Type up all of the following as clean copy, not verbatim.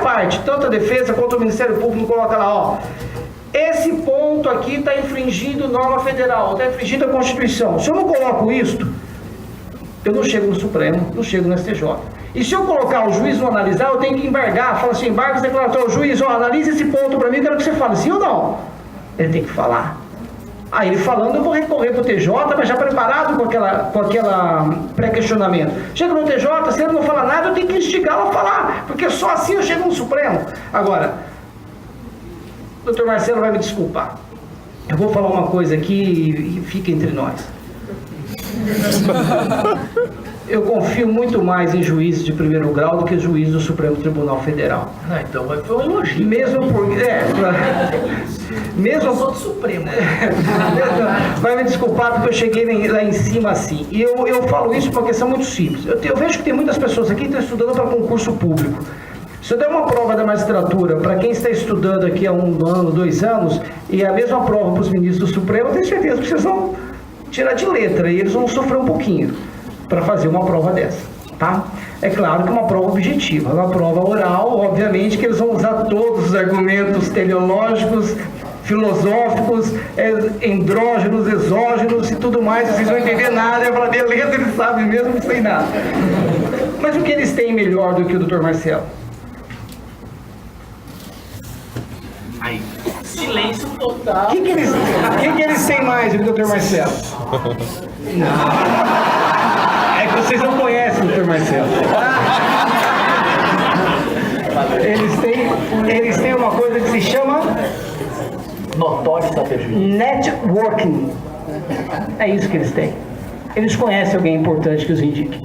parte, tanto a defesa quanto o Ministério Público coloca lá, ó, esse ponto aqui está infringindo norma federal, está infringindo a Constituição. Se eu não coloco isto, eu não chego no Supremo, não chego no STJ. E se eu colocar o juiz não analisar, eu tenho que embargar, fala assim, embarga esse declaratório, juiz, ó, analise esse ponto para mim, eu quero que você fale sim ou não. Ele tem que falar. Aí ele falando, eu vou recorrer para o TJ, mas já preparado com aquela pré-questionamento. Chega no TJ, se ele não fala nada, eu tenho que instigá-lo a falar, porque só assim eu chego no Supremo. Agora, o doutor Marcelo vai me desculpar. Eu vou falar uma coisa aqui e fica entre nós. Eu confio muito mais em juízes de primeiro grau do que juízes do Supremo Tribunal Federal. Então vai foi um elogio. Mesmo porque... mesmo do Supremo. Vai me desculpar porque eu cheguei lá em cima assim. E eu falo isso por uma questão muito simples. Eu vejo que tem muitas pessoas aqui que estão estudando para concurso público. Se eu der uma prova da magistratura para quem está estudando aqui há 1 ano, 2 anos, e a mesma prova para os ministros do Supremo, eu tenho certeza que vocês vão tirar de letra e eles vão sofrer um pouquinho para fazer uma prova dessa, tá? É claro que é uma prova objetiva, uma prova oral, obviamente que eles vão usar todos os argumentos teleológicos, filosóficos, endógenos, exógenos e tudo mais, vocês não vão entender nada, eu falo, beleza, eles sabem mesmo sem nada. Mas o que eles têm melhor do que o Dr. Marcelo? Aí, silêncio total. O que eles têm mais do que o Dr. Marcelo? É que vocês não conhecem o Dr. Marcelo. Eles têm uma coisa que se chama Notório estratégia. networking. É isso que eles têm. Eles conhecem alguém importante que os indique.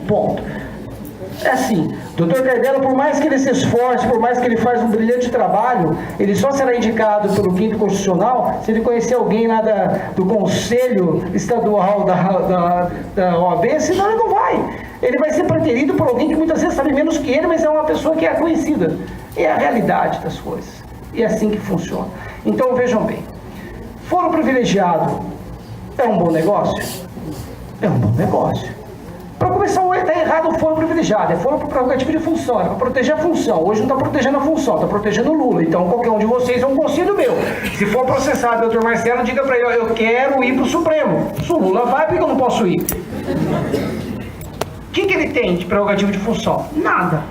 Ponto. É assim, Dr. Cardella, por mais que ele se esforce, por mais que ele faça um brilhante trabalho, ele só será indicado pelo 5º Constitucional se ele conhecer alguém lá do Conselho Estadual da OAB, senão ele não vai. Ele vai ser preterido por alguém que muitas vezes sabe menos que ele, mas é uma pessoa que é conhecida. É a realidade das coisas. E é assim que funciona. Então, vejam bem, foro privilegiado é um bom negócio? É um bom negócio. Para começar, está errado o foro privilegiado, é foro por prerrogativa de função, é para proteger a função. Hoje não está protegendo a função, está protegendo o Lula. Então, qualquer um de vocês é um conselho meu. Se for processado, doutor Marcelo, diga para ele, eu quero ir para o Supremo. Se o Lula vai, por que eu não posso ir? O que ele tem de prerrogativa de função? Nada.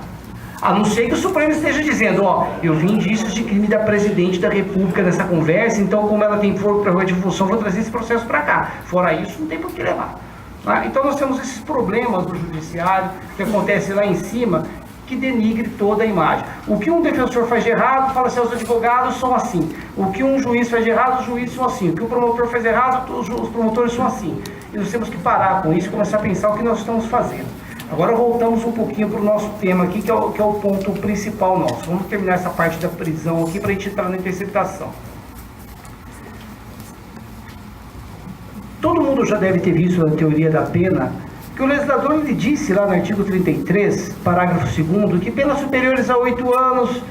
A não ser que o Supremo esteja dizendo, ó, eu vi indícios de crime da Presidente da República nessa conversa, então como ela tem foro prerrogativa de função, vou trazer esse processo para cá. Fora isso, não tem por que levar. Então nós temos esses problemas do judiciário que acontecem lá em cima, que denigre toda a imagem. O que um defensor faz de errado, fala assim, os advogados são assim. O que um juiz faz de errado, os juízes são assim. O que o promotor faz de errado, os promotores são assim. E nós temos que parar com isso e começar a pensar o que nós estamos fazendo. Agora voltamos um pouquinho para o nosso tema aqui, que é o ponto principal nosso. Vamos terminar essa parte da prisão aqui para a gente entrar na interceptação. Todo mundo já deve ter visto na teoria da pena que o legislador ele disse lá no artigo 33, parágrafo 2º, que penas superiores a 8 anos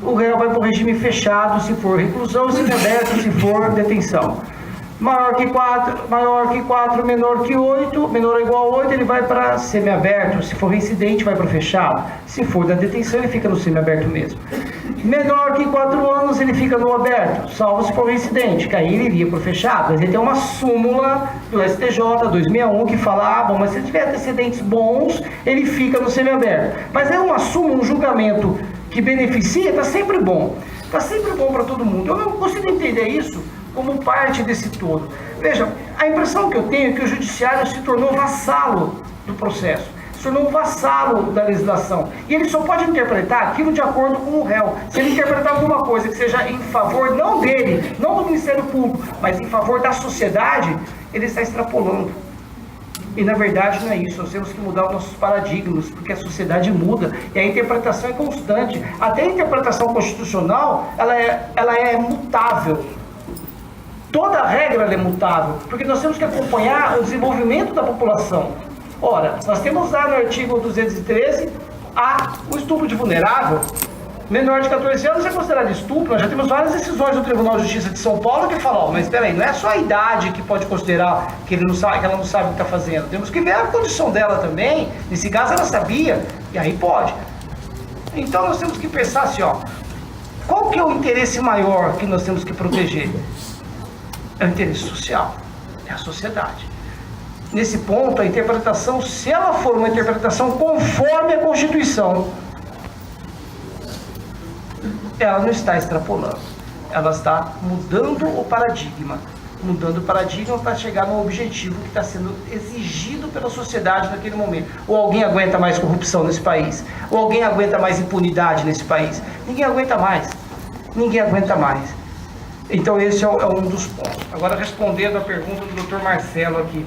o réu vai para o regime fechado se for reclusão, se for aberto, se for detenção. Maior que 4, menor que 8, menor ou igual a 8, ele vai para semiaberto. Se for reincidente, vai para fechado. Se for da detenção, ele fica no semiaberto mesmo. Menor que 4 anos, ele fica no aberto, salvo se for reincidente, que aí ele iria para o fechado. Mas ele tem uma súmula do STJ 261 que fala, bom, mas se ele tiver antecedentes bons, ele fica no semiaberto. Mas é uma súmula, um julgamento que beneficia, está sempre bom. Está sempre bom para todo mundo. Eu não consigo entender isso como parte desse todo. Veja, a impressão que eu tenho é que o judiciário se tornou vassalo do processo, se tornou um vassalo da legislação, e ele só pode interpretar aquilo de acordo com o réu. Se ele interpretar alguma coisa que seja em favor, não dele, não do Ministério Público, mas em favor da sociedade, ele está extrapolando. E na verdade não é isso, nós temos que mudar os nossos paradigmas, porque a sociedade muda e a interpretação é constante. Até a interpretação constitucional, ela é mutável. Toda a regra é mutável, porque nós temos que acompanhar o desenvolvimento da população. Ora, nós temos lá no artigo 213 o estupro de vulnerável. Menor de 14 anos é considerado estupro. Nós já temos várias decisões do Tribunal de Justiça de São Paulo que falam, mas espera aí, não é só a idade que pode considerar que ela não sabe o que está fazendo. Temos que ver a condição dela também. Nesse caso ela sabia, e aí pode. Então nós temos que pensar assim, ó, qual que é o interesse maior que nós temos que proteger? É o interesse social, é a sociedade. Nesse ponto, a interpretação, se ela for uma interpretação conforme a Constituição, ela não está extrapolando, ela está mudando o paradigma para chegar no objetivo que está sendo exigido pela sociedade naquele momento. Ou alguém aguenta mais corrupção nesse país, ou alguém aguenta mais impunidade nesse país. Ninguém aguenta mais. Então esse é um dos pontos. Agora, respondendo a pergunta do Dr. Marcelo aqui.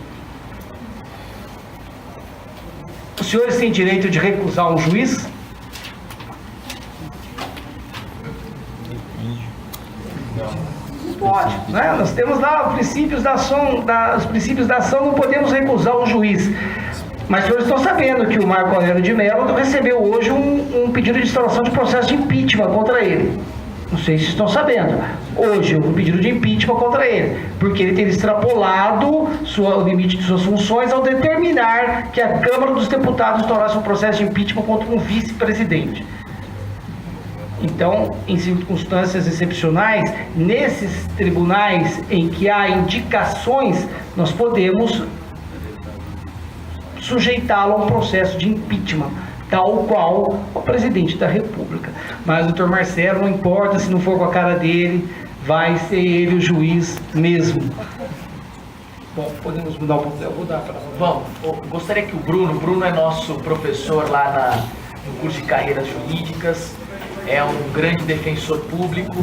Os senhores têm direito de recusar um juiz? Não pode, né? Nós temos lá os princípios da ação, não podemos recusar um juiz. Mas os senhores estão sabendo que o Marco Aurélio de Mello recebeu hoje um pedido de instauração de processo de impeachment contra ele. Não sei se estão sabendo. Hoje, um pedido de impeachment contra ele, porque ele teria extrapolado o limite de suas funções ao determinar que a Câmara dos Deputados instaurasse um processo de impeachment contra um vice-presidente. Então, em circunstâncias excepcionais, nesses tribunais em que há indicações, nós podemos sujeitá-lo a um processo de impeachment, tal qual o presidente da República. Mas o doutor Marcelo, não importa se não for com a cara dele, vai ser ele o juiz mesmo. Bom, podemos mudar um pouco. Eu vou dar para... Bom, gostaria que o Bruno é nosso professor lá no curso de carreiras jurídicas, é um grande defensor público.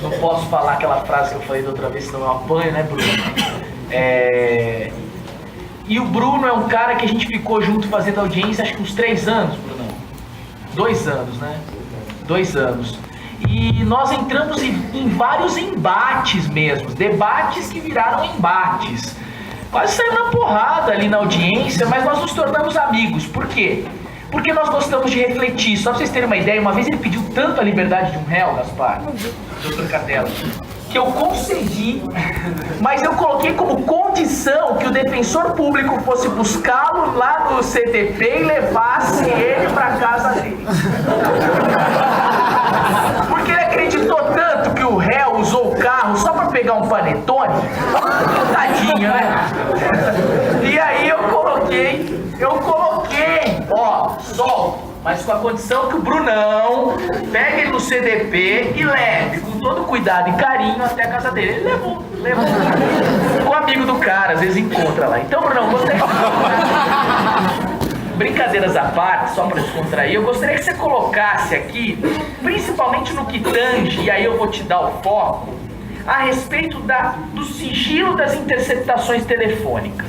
Não posso falar aquela frase que eu falei da outra vez, senão eu apanho, né, Bruno? E o Bruno é um cara que a gente ficou junto fazendo audiência, acho que uns 3 anos, Bruno. 2 anos, né? 2 anos. E nós entramos em vários embates mesmo, debates que viraram embates. Quase saiu na porrada ali na audiência, mas nós nos tornamos amigos. Por quê? Porque nós gostamos de refletir. Só pra vocês terem uma ideia, uma vez ele pediu tanto a liberdade de um réu, Gaspar, doutor Cardella, que eu concedi, mas eu coloquei como condição que o defensor público fosse buscá-lo lá no CTP e levasse ele para casa dele. Porque ele acreditou tanto que o réu usou o carro só para pegar um panetone, tadinho, né? E aí eu coloquei, ó, solto. Mas com a condição que o Brunão pegue ele no CDP e leve com todo cuidado e carinho até a casa dele. Ele levou. O amigo do cara, às vezes encontra lá. Então, Brunão, gostaria brincadeiras à parte, só para descontrair, eu gostaria que você colocasse aqui, principalmente no que tange, e aí eu vou te dar o foco, a respeito do sigilo das interceptações telefônicas.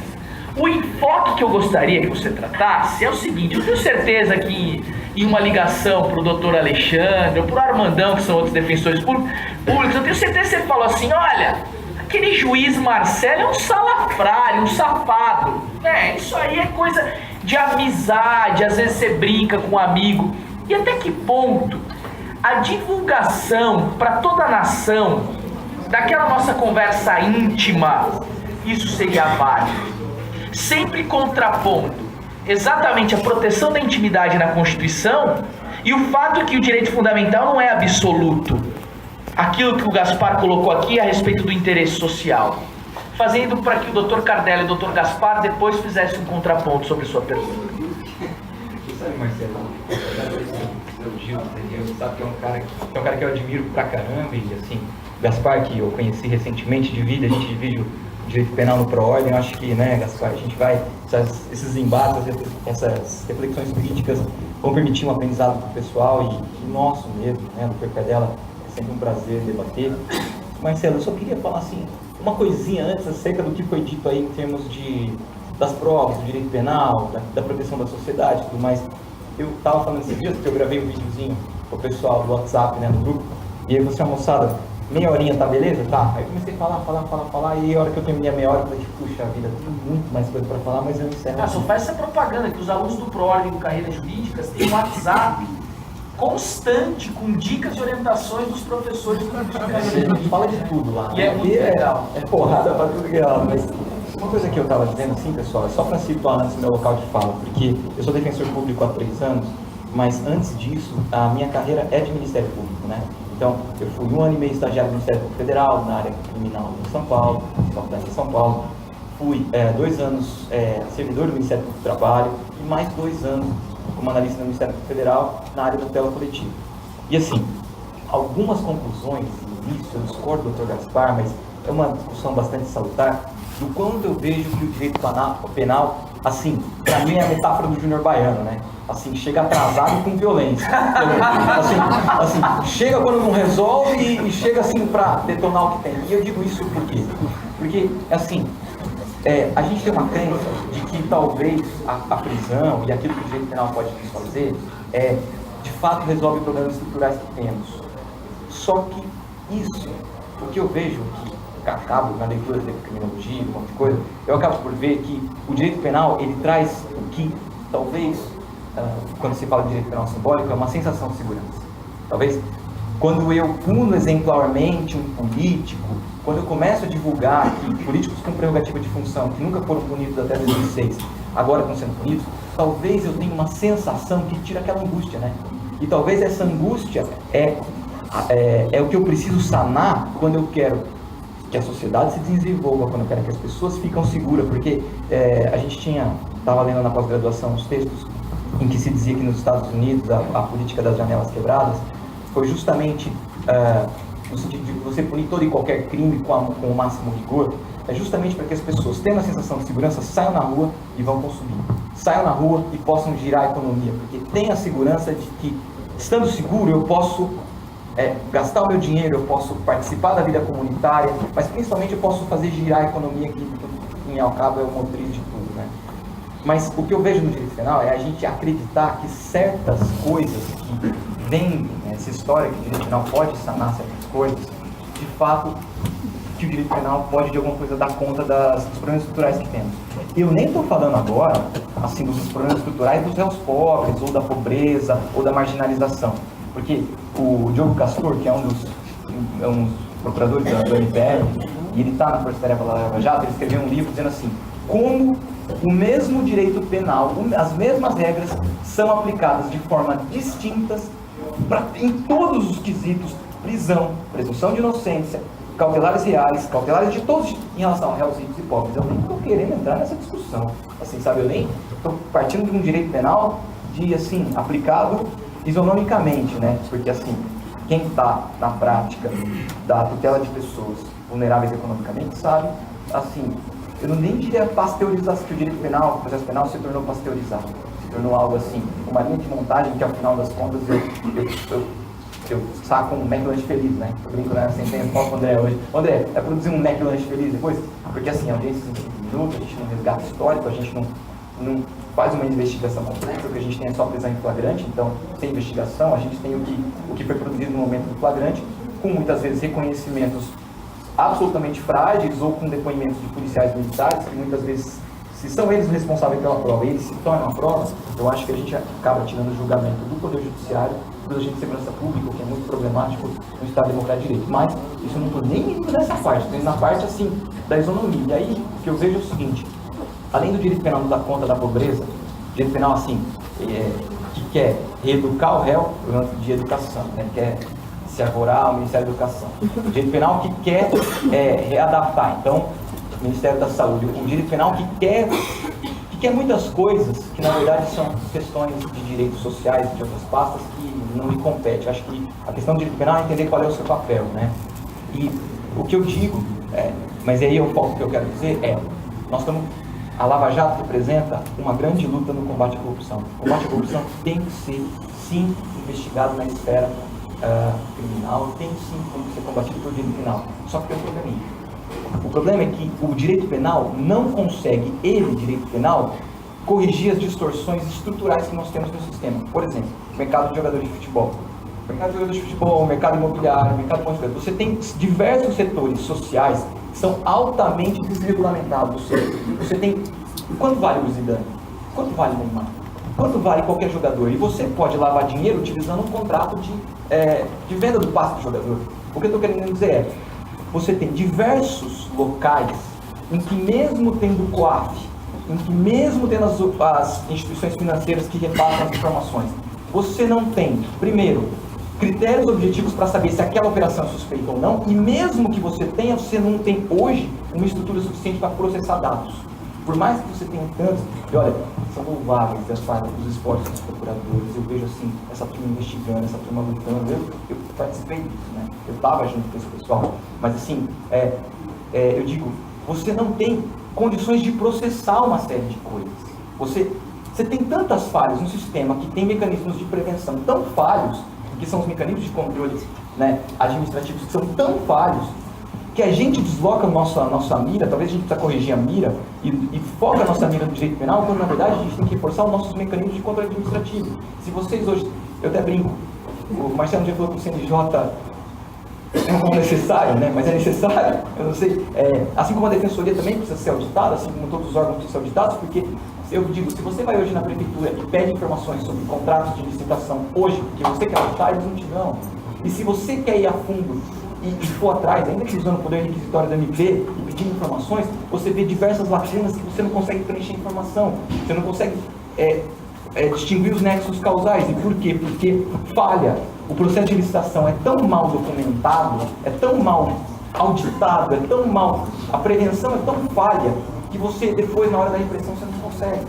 O enfoque que eu gostaria que você tratasse é o seguinte: eu tenho certeza que em uma ligação para o doutor Alexandre ou para o Armandão, que são outros defensores públicos, eu tenho certeza que você falou assim: olha, aquele juiz Marcelo é um salafrário, um safado. Isso aí é coisa de amizade, às vezes você brinca com um amigo. E até que ponto a divulgação para toda a nação daquela nossa conversa íntima, isso seria válido? Sempre contrapondo exatamente a proteção da intimidade na Constituição e o fato que o direito fundamental não é absoluto. Aquilo que o Gaspar colocou aqui a respeito do interesse social. Fazendo para que o Dr. Cardella e o Dr. Gaspar depois fizessem um contraponto sobre sua pergunta. Sabe, Marcelo, sabe que é um cara que eu admiro pra caramba, e assim, o Gaspar, que eu conheci recentemente, a gente divide o direito penal no ProOrdem. Eu acho que, né, Gaspar, a gente vai, esses embates, essas reflexões críticas vão permitir um aprendizado pro pessoal e nosso mesmo, né, do Cardella, é sempre um prazer debater. Marcelo, eu só queria falar assim, uma coisinha antes acerca do que foi dito aí em termos das provas, do direito penal, da proteção da sociedade e tudo mais. Eu estava falando esses dias porque eu gravei um videozinho pro pessoal do WhatsApp, né, no grupo, e aí você, moçada, meia horinha, tá beleza? Tá. Aí eu comecei a falar, e a hora que eu terminei a meia hora, eu falei, puxa vida, tem muito mais coisa para falar, mas eu encerro. Só faz essa propaganda que os alunos do ProOrdem do Carreiras Jurídicas têm um WhatsApp constante, com dicas e orientações dos professores do curso de Carreiras A gente fala de tudo lá. E é muito legal. É porrada pra tudo que é lado, mas uma coisa que eu tava dizendo assim, pessoal, é só para situar nesse meu local de fala, porque eu sou defensor público há 3 anos, mas antes disso, a minha carreira é de Ministério Público, né? Então, eu fui 1 ano e meio estagiário do Ministério Público Federal, na área criminal em São Paulo, em São Paulo. Fui 2 anos servidor do Ministério Público do Trabalho e mais 2 anos como analista no Ministério Público Federal, na área da tutela coletiva. E assim, algumas conclusões, isso eu discordo do Dr. Gaspar, mas é uma discussão bastante salutar, do quanto eu vejo que o direito penal, assim, para mim é a metáfora do Júnior Baiano, né? Assim, chega atrasado com violência. Assim, chega quando não resolve e chega assim para detonar o que tem. E eu digo isso por quê? Porque, assim, a gente tem uma crença de que talvez a prisão e aquilo que o direito penal pode nos fazer, de fato resolve problemas estruturais que temos. Só que isso, o que eu vejo que acabo na leitura de criminologia, um monte de coisa, eu acabo por ver que o direito penal, ele traz o que talvez, quando se fala de direito penal simbólico, é uma sensação de segurança. Talvez, quando eu puno exemplarmente um político, quando eu começo a divulgar que políticos com prerrogativa de função, que nunca foram punidos até 2006, agora estão sendo punidos, talvez eu tenha uma sensação que tira aquela angústia, né? E talvez essa angústia é o que eu preciso sanar quando eu quero que a sociedade se desenvolva, quando eu quero que as pessoas fiquem seguras, porque a gente estava lendo na pós-graduação os textos em que se dizia que nos Estados Unidos a política das janelas quebradas foi justamente no sentido de você punir todo e qualquer crime com o máximo rigor, justamente para que as pessoas, tendo a sensação de segurança, saiam na rua e vão consumir. Saiam na rua e possam girar a economia, porque tem a segurança de que, estando seguro, eu posso gastar o meu dinheiro, eu posso participar da vida comunitária, mas principalmente eu posso fazer girar a economia, que, em ao cabo, é o motriz de tudo, né? Mas o que eu vejo no direito penal é a gente acreditar que certas coisas que vendem, essa história que o direito penal pode sanar certas coisas, de fato, que o direito penal pode de alguma coisa dar conta dos problemas estruturais que temos. Eu nem estou falando agora, assim, dos problemas estruturais dos réus pobres, ou da pobreza, ou da marginalização. Porque o Diogo Castor, que é um dos procuradores do MPF, e ele está na Força Tarefa da Lava Jato, ele escreveu um livro dizendo assim, como o mesmo direito penal, as mesmas regras são aplicadas de forma distintas em todos os quesitos, prisão, presunção de inocência, cautelares reais, cautelares de todos em relação a réus ricos e pobres. Eu nem estou querendo entrar nessa discussão, assim, sabe, eu nem estou partindo de um direito penal assim, aplicado isonomicamente, né? Porque assim, quem está na prática da tutela de pessoas vulneráveis economicamente sabe, assim, eu não nem diria pasteurização, que o direito penal, o processo penal se tornou pasteurizado, se tornou algo assim, uma linha de montagem que ao final das contas eu saco um McLanche feliz, né? Eu brinco, né? Assim, tem foto com o André hoje. André, vai produzir um McLanche feliz depois? Porque assim, audiências em 5 minutos, a gente não resgata histórico, a gente não faz uma investigação complexa, o que a gente tem é só prisão em flagrante, então, sem investigação, a gente tem o que foi produzido no momento do flagrante, com muitas vezes reconhecimentos absolutamente frágeis ou com depoimentos de policiais militares, que muitas vezes, se são eles responsáveis pela prova e eles se tornam a prova, eu acho que a gente acaba tirando o julgamento do Poder Judiciário, do agente de segurança pública, que é muito problemático no Estado Democrático de Direito. Mas isso eu não estou nem indo nessa parte, estou indo na parte assim, da isonomia. E aí, o que eu vejo é o seguinte, além do direito penal não dar conta da pobreza, o direito penal, assim, que quer reeducar o réu, de educação, né, quer se arvorar ao Ministério da Educação. O direito penal que quer readaptar, então, o Ministério da Saúde. O direito penal que quer muitas coisas que, na verdade, são questões de direitos sociais de outras pastas que não me competem. Eu acho que a questão do direito penal é entender qual é o seu papel, né? E o que eu digo, mas aí o foco que eu quero dizer a Lava Jato representa uma grande luta no combate à corrupção. O combate à corrupção tem que ser, sim, investigado na esfera criminal, tem sim como ser combatido pelo direito penal. Só que tem um probleminha. O problema é que o direito penal não consegue, direito penal, corrigir as distorções estruturais que nós temos no sistema. Por exemplo, o mercado de jogadores de futebol. O mercado de jogadores de futebol, o mercado imobiliário, o mercado de coisas. Você tem diversos setores sociais que são altamente desregulamentados. Você tem... Quanto vale o Zidane? Quanto vale o Neymar? Quanto vale qualquer jogador? E você pode lavar dinheiro utilizando um contrato de venda do passe do jogador. O que eu estou querendo dizer você tem diversos locais em que mesmo tendo COAF, em que mesmo tendo as instituições financeiras que repassam as informações, você não tem, primeiro, critérios objetivos para saber se aquela operação é suspeita ou não, e mesmo que você tenha, você não tem hoje uma estrutura suficiente para processar dados. Por mais que você tenha tantos, e olha, são louváveis os esforços dos procuradores, eu vejo assim, essa turma investigando, essa turma lutando, eu participei disso, né? Eu estava junto com esse pessoal, mas assim, eu digo, você não tem condições de processar uma série de coisas. Você tem tantas falhas no sistema que tem mecanismos de prevenção tão falhos, que são os mecanismos de controle, né, administrativos que são tão falhos, que a gente desloca a nossa mira, talvez a gente precisa corrigir a mira e foca a nossa mira no direito penal, quando na verdade a gente tem que reforçar os nossos mecanismos de controle administrativo. Se vocês hoje, eu até brinco, o Marcelo já falou que o CNJ não é necessário, né? Mas é necessário, eu não sei, assim como a defensoria também precisa ser auditada, assim como todos os órgãos precisam ser auditados, porque eu digo, se você vai hoje na prefeitura e pede informações sobre contratos de licitação hoje, porque você quer auditar, eles não te dão. E se você quer ir a fundo e for atrás, ainda que usando o poder requisitório da MP e pedindo informações, você vê diversas lacunas que você não consegue preencher informação, você não consegue distinguir os nexos causais. E por quê? Porque falha. O processo de licitação é tão mal documentado, é tão mal auditado, é tão mal... A prevenção é tão falha que você, depois, na hora da repressão, você não consegue.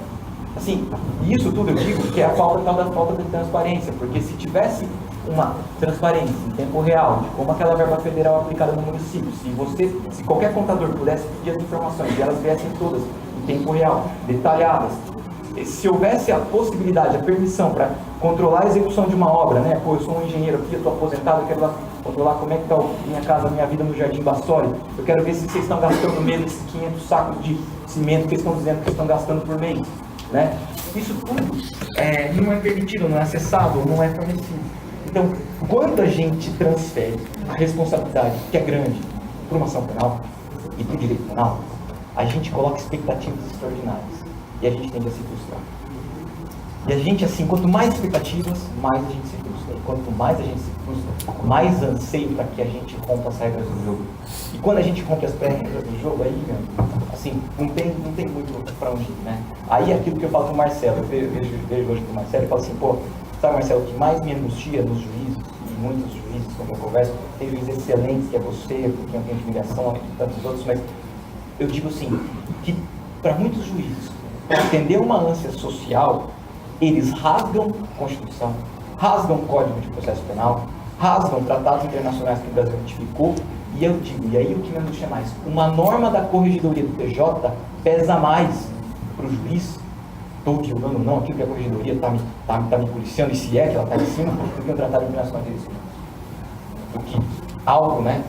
Assim, e isso tudo eu digo que é a falta de transparência, porque se tivesse uma transparência em tempo real de como aquela verba federal é aplicada no município, se qualquer contador pudesse pedir as informações e elas viessem todas em tempo real, detalhadas, se houvesse a possibilidade, a permissão para controlar a execução de uma obra, né? Pô, eu sou um engenheiro aqui, eu estou aposentado, eu quero lá controlar como é que está minha casa, minha vida no Jardim Bassoli, eu quero ver se vocês estão gastando menos desses 500 sacos de cimento que eles estão dizendo que estão gastando por mês, né? Isso tudo não é permitido, não é acessável, não é fornecido. Então, quando a gente transfere a responsabilidade, que é grande, para uma ação penal e para o direito penal, a gente coloca expectativas extraordinárias. E a gente tende a se frustrar. E a gente, assim, quanto mais expectativas, mais a gente se frustra. E quanto mais a gente se frustra, mais anseio para que a gente rompa as regras do jogo. E quando a gente rompe as regras do jogo, aí, assim, não tem muito para onde ir, né? Aí aquilo que eu falo pro Marcelo, eu vejo hoje pro Marcelo e falo assim, pô, sabe, Marcelo, o que mais me angustia nos juízes, e muitos juízes, quando eu converso, tem juízes excelentes, que é você, porque eu tenho admiração e tantos outros, mas eu digo assim, que para muitos juízes, para atender uma ânsia social, eles rasgam a Constituição, rasgam o Código de Processo Penal, rasgam tratados internacionais que o Brasil ratificou, e eu digo, e aí o que me angustia mais? Uma norma da Corregedoria do TJ pesa mais para o juiz, estou violando ou não aquilo que a Corregedoria está me policiando, e se é que ela está em cima, do que um tratado internacional de direitos humanos. Porque algo, né,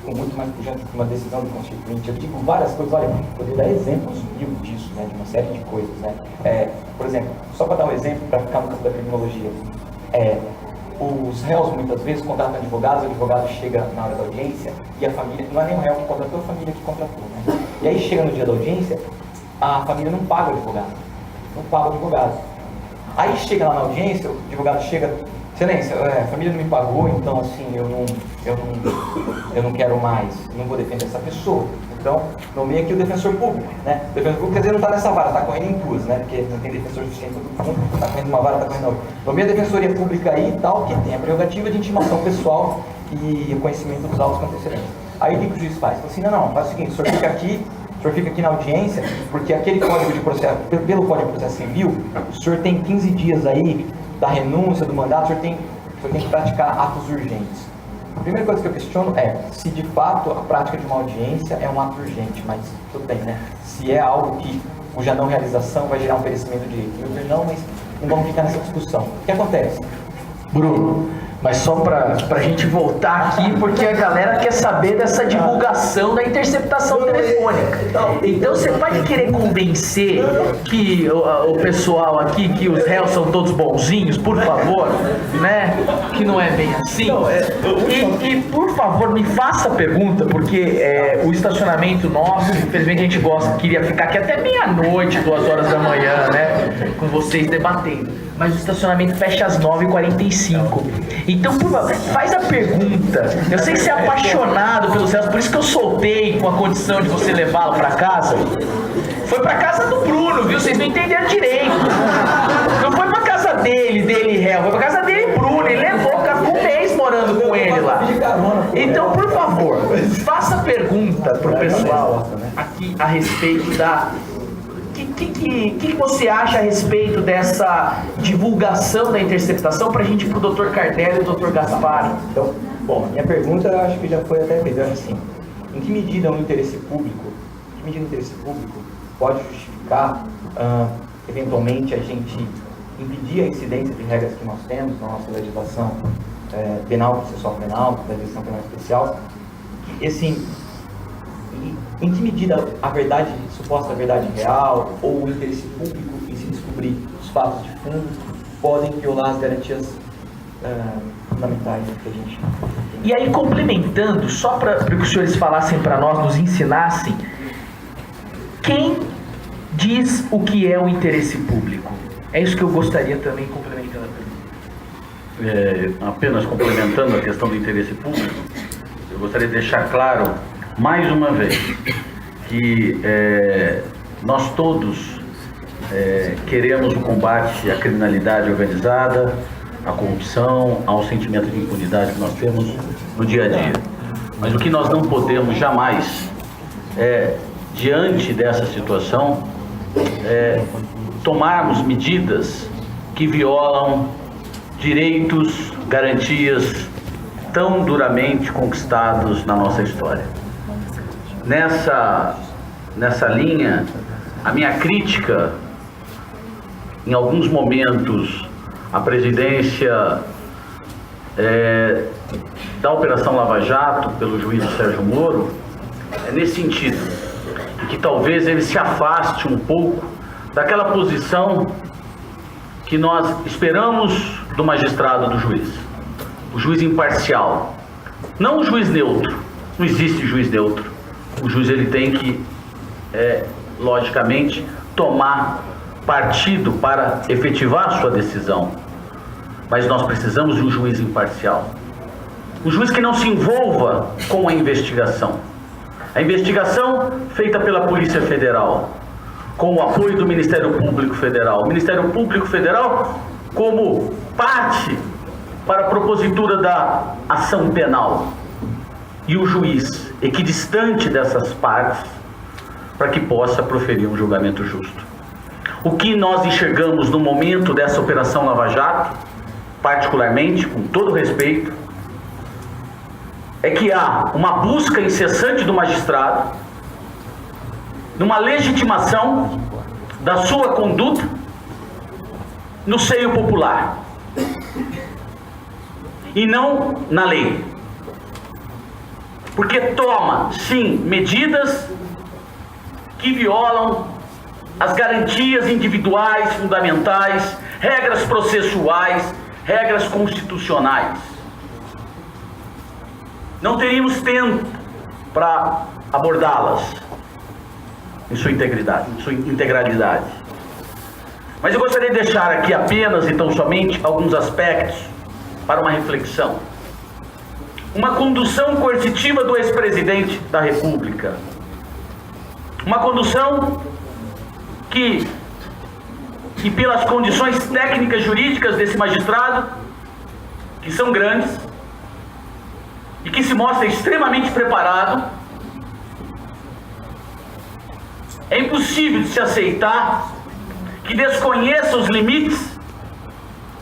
com muito mais pujante que uma decisão do Constituinte. Eu digo várias coisas, olha, poderia dar exemplos mil disso, né, de uma série de coisas, né. Por exemplo, só para dar um exemplo, para ficar no campo da criminologia, os réus muitas vezes contratam advogados, o advogado chega na hora da audiência e a família, não é nem o réu que contratou, a família que contratou, né. E aí chega no dia da audiência, a família não paga o advogado, Aí chega lá na audiência, o advogado chega, excelência, a família não me pagou, então assim, eu não quero mais, não vou defender essa pessoa. Então, nomeia aqui o defensor público, né? O defensor público, quer dizer, não está nessa vara, está correndo em duas, né? Porque não tem defensor suficiente todo mundo, está correndo uma vara, está correndo outra. Nomeia a defensoria pública aí e tal, que tem a prerrogativa de intimação pessoal e o conhecimento dos autos com antecedência. Aí o que o juiz faz? Fala assim, não, faz o seguinte, o senhor fica aqui na audiência, porque aquele código de processo, pelo Código de Processo Civil, o senhor tem 15 dias aí da renúncia do mandato, o senhor tem que praticar atos urgentes. A primeira coisa que eu questiono é se de fato a prática de uma audiência é um ato urgente, mas tudo bem, né? Se é algo cuja não realização vai gerar um perecimento de direito. Eu digo, não, mas não vamos ficar nessa discussão. O que acontece? Bruno, mas só pra gente voltar aqui, porque a galera quer saber dessa divulgação da interceptação telefônica. Então você pode querer convencer que o pessoal aqui, que os réus são todos bonzinhos, por favor, né? Que não é bem assim. E por favor, me faça a pergunta, porque o estacionamento nosso, infelizmente a gente queria ficar aqui até meia-noite, 2 horas da manhã, né? Com vocês debatendo. Mas o estacionamento fecha às 9h45. Então, por favor, faz a pergunta. Eu sei que você é apaixonado pelos réus, por isso que eu soltei com a condição de você levá-lo para casa. Foi para casa do Bruno, viu? Vocês não entenderam direito. Não foi para casa dele réu, foi pra casa dele, Bruno, ele levou, ficou um mês morando com ele lá. Então, por favor, faça pergunta pro pessoal aqui a respeito da... O que você acha a respeito dessa divulgação da interceptação pra gente ir pro Dr. Cardelli e o Dr. Gaspar? Então, bom, minha pergunta eu acho que já foi até feita assim. Em que medida o interesse público pode justificar, eventualmente, a gente impedir a incidência de regras que nós temos na nossa legislação penal, processual penal, da legislação penal especial? E, assim, em que medida a verdade, suposta verdade real, ou o interesse público em se descobrir os fatos de fundo podem violar as garantias fundamentais que a gente... E aí, complementando, só para que os senhores falassem para nós, nos ensinassem, quem diz o que é o interesse público? É isso que eu gostaria também, complementando a pergunta. Apenas complementando a questão do interesse público, eu gostaria de deixar claro, mais uma vez, que nós todos queremos o combate à criminalidade organizada, à corrupção, ao sentimento de impunidade que nós temos no dia a dia. Mas o que nós não podemos jamais diante dessa situação, tomarmos medidas que violam direitos, garantias tão duramente conquistados na nossa história. Nessa linha, a minha crítica, em alguns momentos, à presidência da Operação Lava Jato, pelo juiz Sérgio Moro, é nesse sentido, que talvez ele se afaste um pouco daquela posição que nós esperamos do magistrado, do juiz. O juiz imparcial, não o juiz neutro. Não existe juiz neutro. O juiz ele tem que, logicamente, tomar partido para efetivar sua decisão. Mas nós precisamos de um juiz imparcial. Um juiz que não se envolva com a investigação. A investigação feita pela Polícia Federal, com o apoio do Ministério Público Federal. O Ministério Público Federal como parte para a propositura da ação penal. E o juiz equidistante dessas partes para que possa proferir um julgamento justo. O que nós enxergamos no momento dessa Operação Lava Jato, particularmente, com todo respeito, é que há uma busca incessante do magistrado, numa legitimação da sua conduta no seio popular, e não na lei. Porque toma, sim, medidas que violam as garantias individuais fundamentais, regras processuais, regras constitucionais. Não teríamos tempo para abordá-las em sua integridade, em sua integralidade. Mas eu gostaria de deixar aqui apenas, então, somente alguns aspectos para uma reflexão. Uma condução coercitiva do ex-presidente da República. Uma condução que pelas condições técnicas jurídicas desse magistrado, que são grandes, e que se mostra extremamente preparado, é impossível de se aceitar que desconheça os limites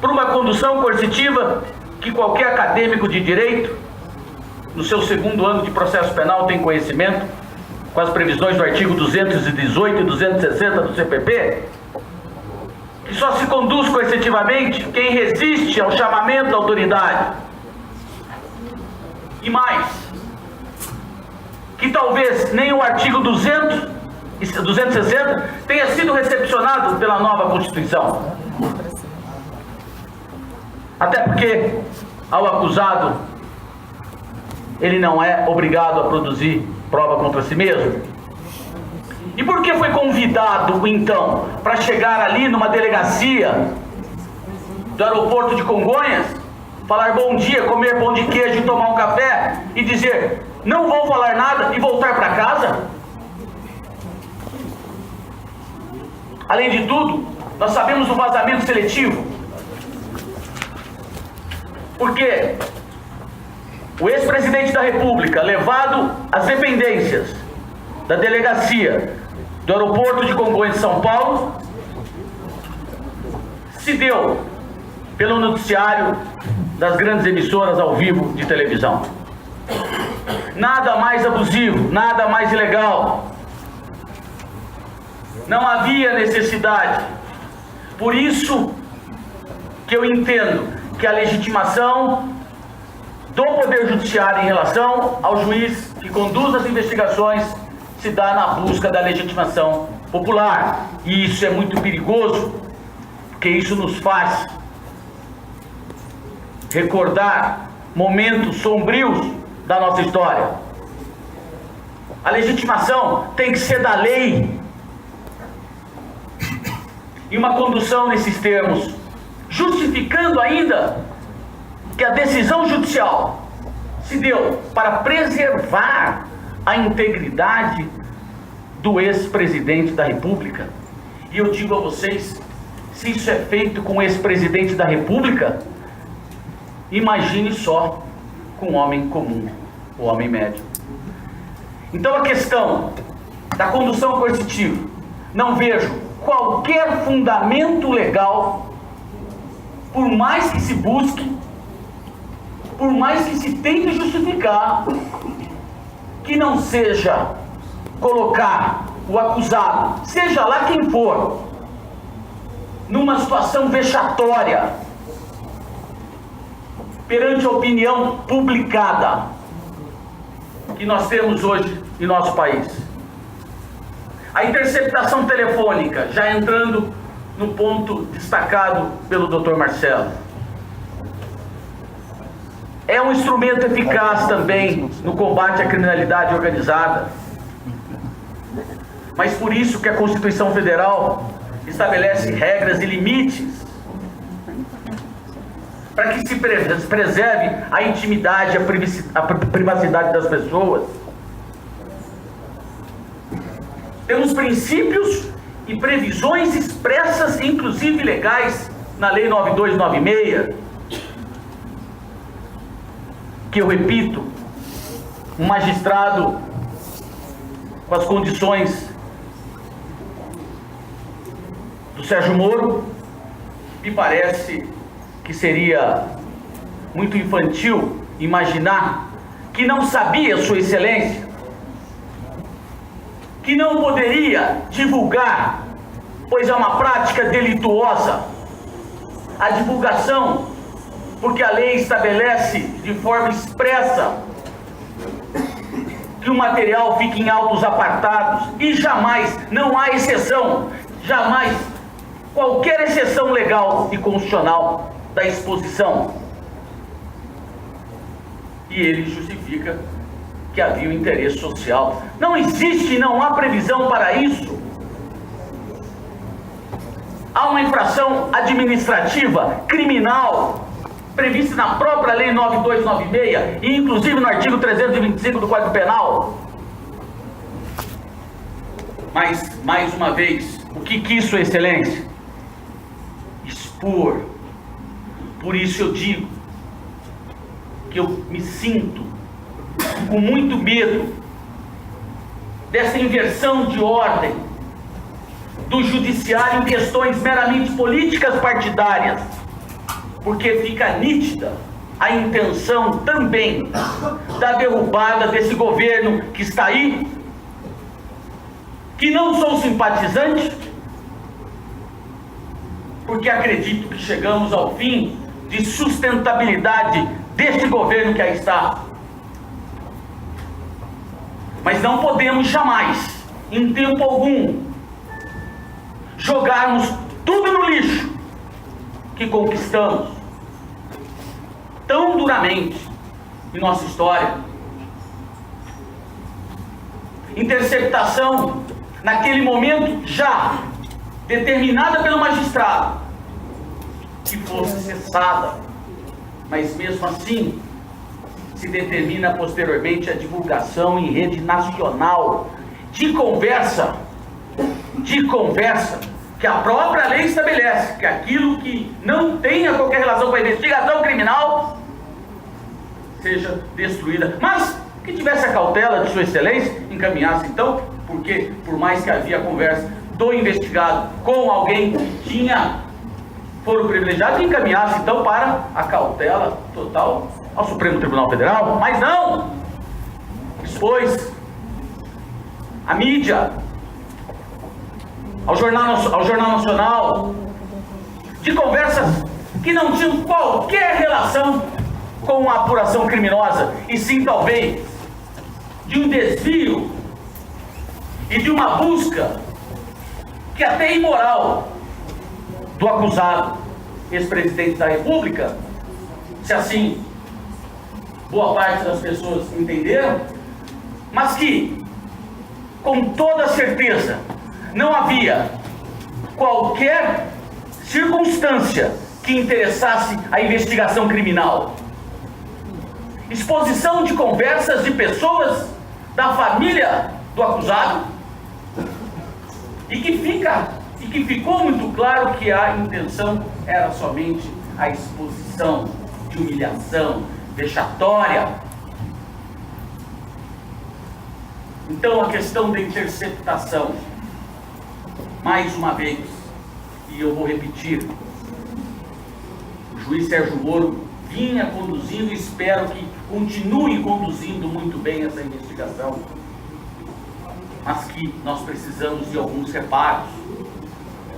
para uma condução coercitiva que qualquer acadêmico de direito, no seu segundo ano de processo penal, tem conhecimento, com as previsões do artigo 218 e 260 do CPP, que só se conduz coercitivamente quem resiste ao chamamento da autoridade. E mais, que talvez nem o artigo 260 tenha sido recepcionado pela nova Constituição. Até porque, ao acusado, ele não é obrigado a produzir prova contra si mesmo. E por que foi convidado, então, para chegar ali numa delegacia do aeroporto de Congonhas, falar bom dia, comer pão de queijo e tomar um café e dizer, não vou falar nada e voltar para casa? Além de tudo, nós sabemos do vazamento seletivo Porque o ex-presidente da República, levado às dependências da delegacia do aeroporto de Congonhas de São Paulo, se deu pelo noticiário das grandes emissoras ao vivo de televisão. Nada mais abusivo, nada mais ilegal. Não havia necessidade. Por isso que eu entendo que a legitimação do Poder Judiciário em relação ao juiz que conduz as investigações se dá na busca da legitimação popular. E isso é muito perigoso, porque isso nos faz recordar momentos sombrios da nossa história. A legitimação tem que ser da lei. E uma condução nesses termos, justificando ainda que a decisão judicial se deu para preservar a integridade do ex-presidente da República. E eu digo a vocês, se isso é feito com o ex-presidente da República, imagine só com o homem comum, o homem médio. Então a questão da condução coercitiva, não vejo qualquer fundamento legal, por mais que se busque, por mais que se tente justificar, que não seja colocar o acusado, seja lá quem for, numa situação vexatória perante a opinião publicada que nós temos hoje em nosso país. A interceptação telefônica, já entrando no ponto destacado pelo Dr. Marcelo, é um instrumento eficaz também no combate à criminalidade organizada. Mas por isso que a Constituição Federal estabelece regras e limites para que se preserve a intimidade, a privacidade das pessoas. Temos princípios e previsões expressas, inclusive legais, na Lei 9296, que eu repito, um magistrado com as condições do Sérgio Moro, me parece que seria muito infantil imaginar que não sabia Sua Excelência, que não poderia divulgar, pois é uma prática delituosa, a divulgação, porque a lei estabelece de forma expressa que o material fique em autos apartados e jamais, não há exceção, jamais, qualquer exceção legal e constitucional da exposição. E ele justifica que havia um interesse social. Não existe, não há previsão para isso. Há uma infração administrativa, criminal, prevista na própria Lei 9296 e inclusive no artigo 325 do Código Penal. Mas, mais uma vez, o que quis Sua Excelência? Expor. Por isso eu digo que eu me sinto com muito medo dessa inversão de ordem do judiciário em questões meramente políticas partidárias, porque fica nítida a intenção também da derrubada desse governo que está aí, que não sou simpatizante, porque acredito que chegamos ao fim de sustentabilidade deste governo que aí está. Mas não podemos jamais, em tempo algum, jogarmos tudo no lixo que conquistamos tão duramente em nossa história. Interceptação, naquele momento já determinada pelo magistrado, que fosse cessada, mas mesmo assim se determina posteriormente a divulgação em rede nacional de conversa que a própria lei estabelece, que aquilo que não tenha qualquer relação com a investigação criminal seja destruída. Mas que tivesse a cautela de Sua Excelência, encaminhasse então, porque por mais que havia conversa do investigado com alguém que tinha foro privilegiado, encaminhasse então para a cautela total ao Supremo Tribunal Federal. Mas não! Expôs a mídia, ao Jornal Nacional, de conversas que não tinham qualquer relação com a apuração criminosa, e sim talvez de um desvio e de uma busca que até é imoral do acusado, ex-presidente da República, se assim boa parte das pessoas entenderam, mas que com toda certeza não havia qualquer circunstância que interessasse a investigação criminal. Exposição de conversas de pessoas da família do acusado, e que ficou muito claro que a intenção era somente a exposição de humilhação vexatória. Então a questão da interceptação, mais uma vez, e eu vou repetir, o juiz Sérgio Moro vinha conduzindo e espero que continue conduzindo muito bem essa investigação, mas que nós precisamos de alguns reparos.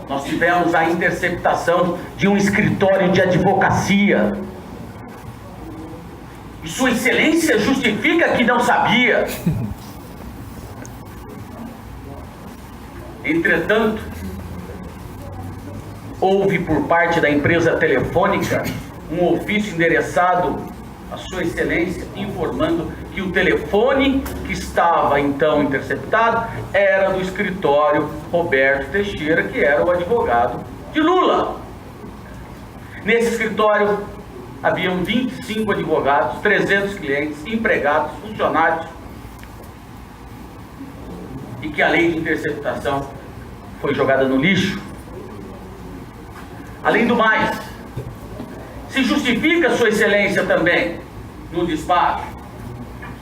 Nós tivemos a interceptação de um escritório de advocacia, e Sua Excelência justifica que não sabia. Entretanto, houve por parte da empresa telefônica um ofício endereçado a Sua Excelência informando que o telefone que estava então interceptado era do escritório Roberto Teixeira, que era o advogado de Lula. Nesse escritório haviam 25 advogados, 300 clientes, empregados, funcionários, e que a lei de interceptação foi jogada no lixo. Além do mais, se justifica Sua Excelência também no despacho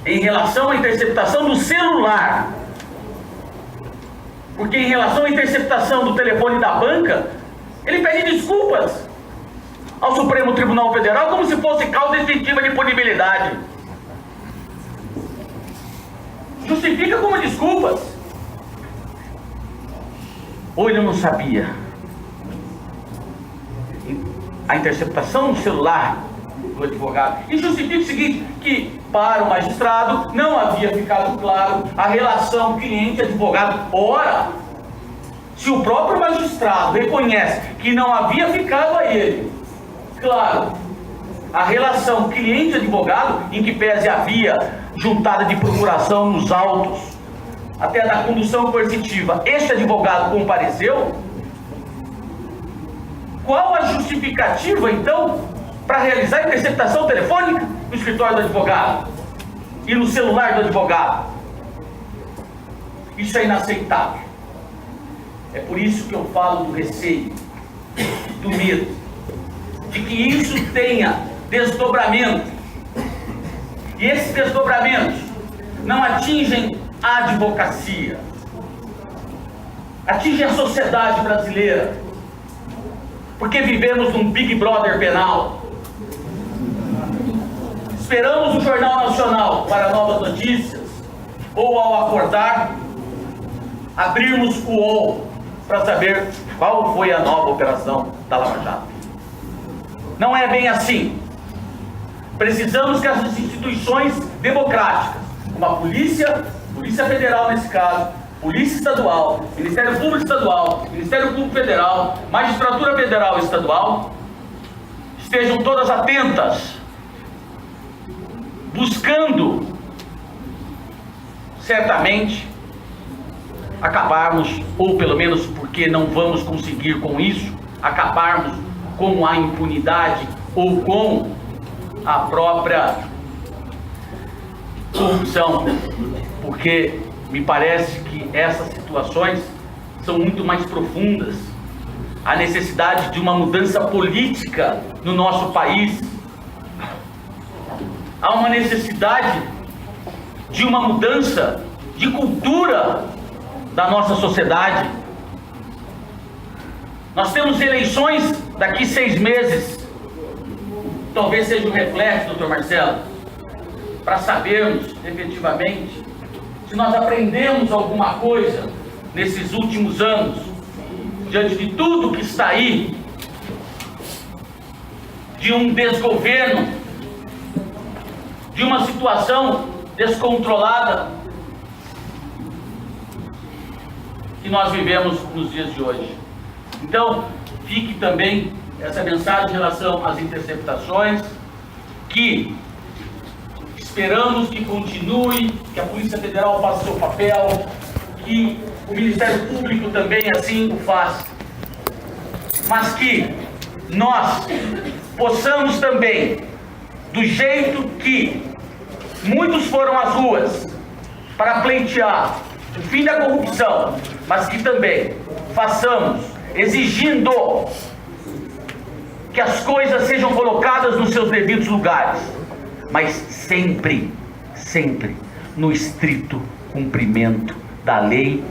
em relação à interceptação do celular, porque em relação à interceptação do telefone da banca, ele pede desculpas ao Supremo Tribunal Federal como se fosse causa efetiva de punibilidade. Justifica como desculpas. Ou ele não sabia? A interceptação do celular do advogado. E justifica o seguinte, que para o magistrado não havia ficado claro a relação cliente-advogado. Ora, se o próprio magistrado reconhece que não havia ficado a ele claro a relação cliente-advogado, em que pese havia juntada de procuração nos autos, até da condução coercitiva, este advogado compareceu, qual a justificativa, então, para realizar a interceptação telefônica no escritório do advogado e no celular do advogado? Isso é inaceitável. É por isso que eu falo do receio, do medo, de que isso tenha desdobramento. E esses desdobramentos não atingem a advocacia, atingem a sociedade brasileira, porque vivemos num Big Brother penal. Esperamos o Jornal Nacional para novas notícias, ou ao acordar, abrirmos o UOL para saber qual foi a nova operação da Lava Jato. Não é bem assim. Precisamos que as instituições democráticas, como a Polícia Federal nesse caso, Polícia Estadual, Ministério Público Estadual, Ministério Público Federal, Magistratura Federal e Estadual, estejam todas atentas, buscando, certamente, acabarmos, ou pelo menos porque não vamos conseguir com isso, acabarmos com a impunidade ou com a própria corrupção, porque me parece que essas situações são muito mais profundas. A necessidade de uma mudança política no nosso país, há uma necessidade de uma mudança de cultura da nossa sociedade. Nós temos eleições daqui 6 meses. Talvez seja um reflexo, doutor Marcelo, para sabermos efetivamente se nós aprendemos alguma coisa nesses últimos anos, diante de tudo que está aí, de um desgoverno, de uma situação descontrolada que nós vivemos nos dias de hoje. Então, fique também essa mensagem em relação às interceptações, que esperamos que continue, que a Polícia Federal faça seu papel, que o Ministério Público também assim o faça, mas que nós possamos também, do jeito que muitos foram às ruas para pleitear o fim da corrupção, mas que também façamos, exigindo que as coisas sejam colocadas nos seus devidos lugares, mas sempre, sempre no estrito cumprimento da lei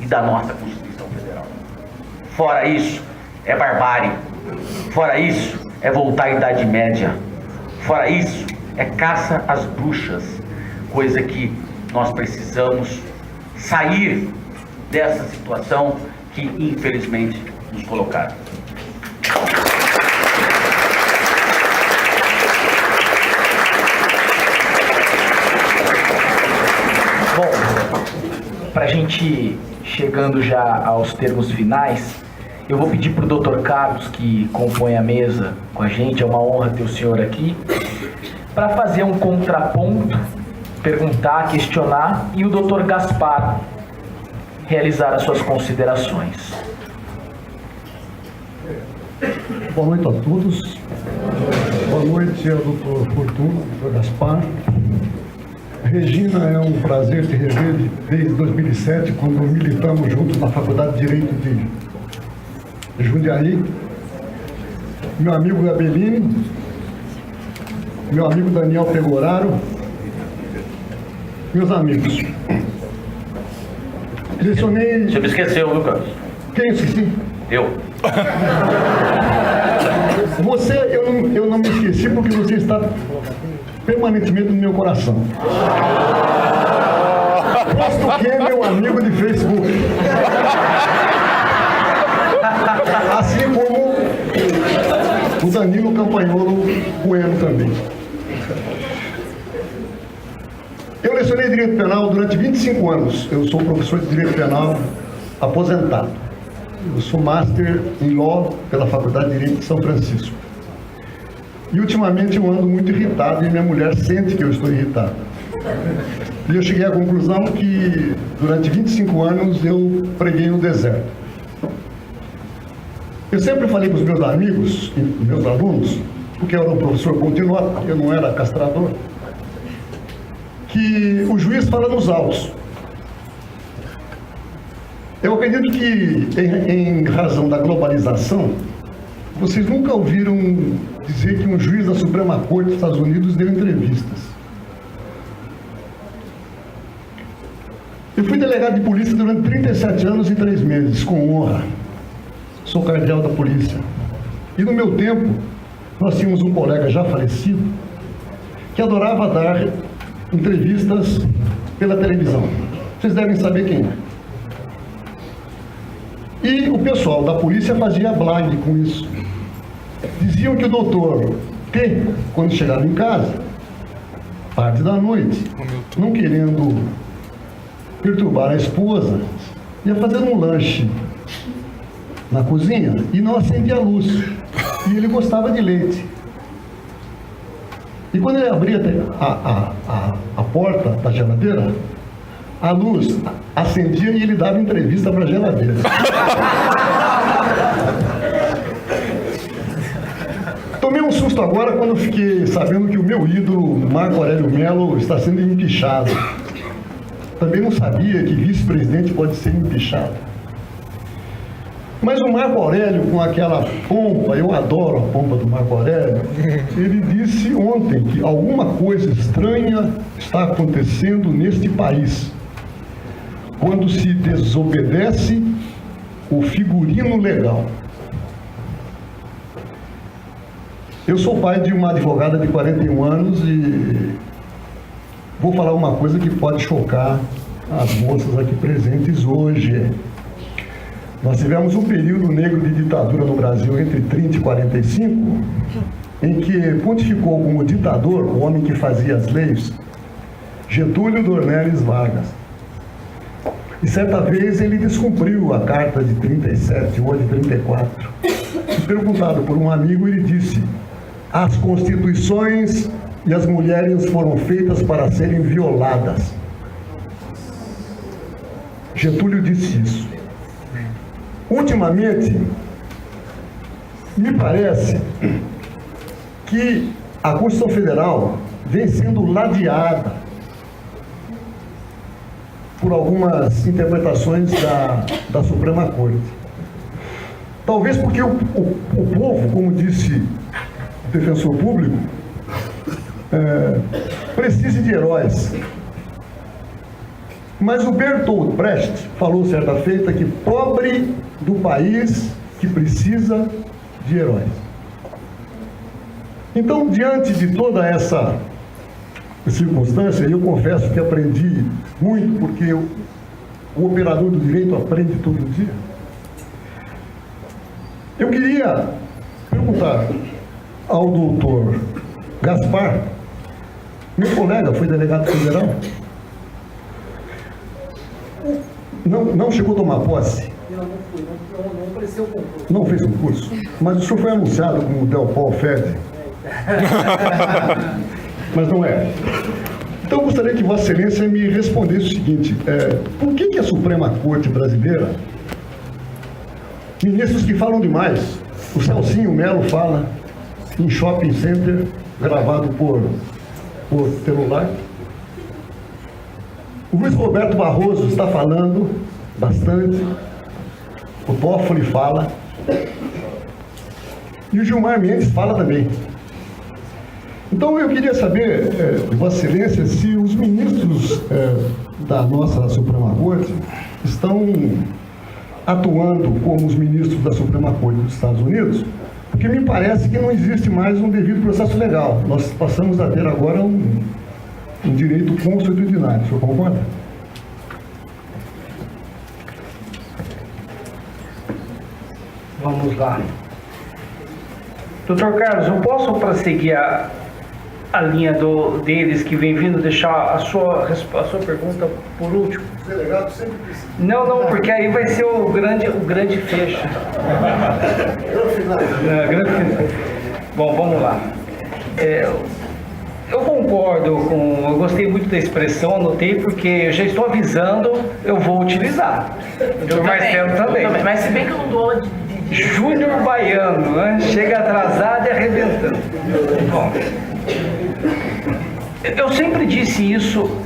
e da nossa Constituição Federal. Fora isso, é barbárie. Fora isso, é voltar à Idade Média. Fora isso, é caça às bruxas, coisa que nós precisamos sair dessa situação que infelizmente nos colocaram. Bom, para a gente chegando já aos termos finais, eu vou pedir para o Dr. Carlos, que compõe a mesa com a gente, é uma honra ter o senhor aqui, para fazer um contraponto, perguntar, questionar, e o Dr. Gaspar realizar as suas considerações. Boa noite a todos. Boa noite ao Dr. Fortuno, Dr. Gaspar. Regina, é um prazer te rever desde 2007, quando militamos juntos na Faculdade de Direito de Jundiaí. Meu amigo Gabellini, meu amigo Daniel Pegoraro, meus amigos. Lecionei... Você me esqueceu, viu, Carlos? Quem eu esqueci? Eu. Você, eu não me esqueci porque você está permanentemente no meu coração. Posto que é meu amigo de Facebook. Assim como o Danilo Campagnolo Bueno também. Eu lecionei Direito Penal durante 25 anos. Eu sou professor de Direito Penal aposentado. Eu sou Master em Law pela Faculdade de Direito de São Francisco. E ultimamente eu ando muito irritado e minha mulher sente que eu estou irritado. E eu cheguei à conclusão que durante 25 anos eu preguei no deserto. Eu sempre falei para os meus amigos e meus alunos, porque eu era um professor continuado, eu não era castrador, que o juiz fala nos autos. Eu acredito que, em razão da globalização, vocês nunca ouviram dizer que um juiz da Suprema Corte dos Estados Unidos deu entrevistas. Eu fui delegado de polícia durante 37 anos e 3 meses, com honra. Sou cardeal da polícia. E no meu tempo, nós tínhamos um colega já falecido que adorava dar entrevistas pela televisão. Vocês devem saber quem é. E o pessoal da polícia fazia blague com isso. Diziam que o doutor T, quando chegava em casa, parte da noite, não querendo perturbar a esposa, ia fazendo um lanche na cozinha e não acendia a luz. E ele gostava de leite. E quando ele abria a porta da geladeira, a luz acendia e ele dava entrevista para a geladeira. Tomei um susto agora quando fiquei sabendo que o meu ídolo, Marco Aurélio Mello, está sendo empichado. Também não sabia que vice-presidente pode ser empichado. Mas o Marco Aurélio, com aquela pompa, eu adoro a pompa do Marco Aurélio, ele disse ontem que alguma coisa estranha está acontecendo neste país, quando se desobedece o figurino legal. Eu sou pai de uma advogada de 41 anos e vou falar uma coisa que pode chocar as moças aqui presentes hoje. Nós tivemos um período negro de ditadura no Brasil entre 30 e 45, em que pontificou como ditador o homem que fazia as leis, Getúlio Dornelles Vargas. E certa vez ele descumpriu a carta de 37 ou de 34. E perguntado por um amigo, ele disse: as constituições e as mulheres foram feitas para serem violadas. Getúlio disse isso. Ultimamente, me parece que a Constituição Federal vem sendo ladeada por algumas interpretações da Suprema Corte. Talvez porque o povo, como disse o defensor público, precise de heróis. Mas o Bertolt Brecht falou certa feita que pobre do país que precisa de heróis. Então, diante de toda essa circunstância, eu confesso que aprendi muito, porque o operador do direito aprende todo dia. Eu queria perguntar ao doutor Gaspar, meu colega foi delegado federal, não chegou a tomar posse? Não apareceu o concurso. Não fez concurso? Mas o senhor foi anunciado como o Del Paul Fed. Mas não é. Então eu gostaria que Vossa Excelência me respondesse o seguinte: por que a Suprema Corte brasileira, ministros que falam demais, o Celcinho Melo fala em shopping center, gravado por celular, o Luiz Roberto Barroso está falando bastante, o Toffoli fala, e o Gilmar Mendes fala também. Então eu queria saber, de Vossa Excelência, se os ministros da nossa Suprema Corte estão atuando como os ministros da Suprema Corte dos Estados Unidos, porque me parece que não existe mais um devido processo legal. Nós passamos a ter agora um direito consuetudinário. O senhor concorda? Vamos lá. Doutor Carlos, eu posso prosseguir a linha deles que vem vindo, deixar a sua pergunta por último? O delegado sempre precisa. Não, porque aí vai ser o grande fecho. Bom, vamos lá. Eu concordo eu gostei muito da expressão, anotei, porque eu já estou avisando, eu vou utilizar. O Marcelo também. Mas se bem que eu não dou aula de Júnior Baiano, né? Chega atrasado e arrebentando. Bom, eu sempre disse isso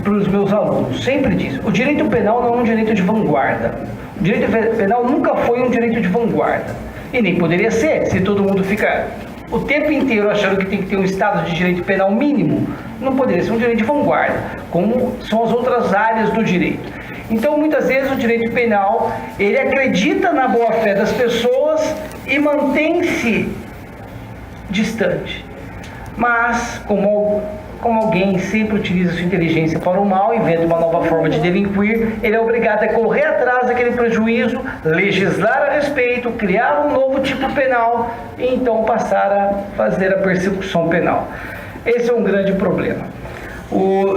para os meus alunos, sempre disse. O direito penal não é um direito de vanguarda. O direito penal nunca foi um direito de vanguarda. E nem poderia ser, se todo mundo fica o tempo inteiro achando que tem que ter um estado de direito penal mínimo. Não poderia ser um direito de vanguarda, como são as outras áreas do direito. Então, muitas vezes, o direito penal, ele acredita na boa-fé das pessoas e mantém-se distante. Mas, como alguém sempre utiliza sua inteligência para o mal, inventa uma nova forma de delinquir, ele é obrigado a correr atrás daquele prejuízo, legislar a respeito, criar um novo tipo penal e então passar a fazer a persecução penal. Esse é um grande problema.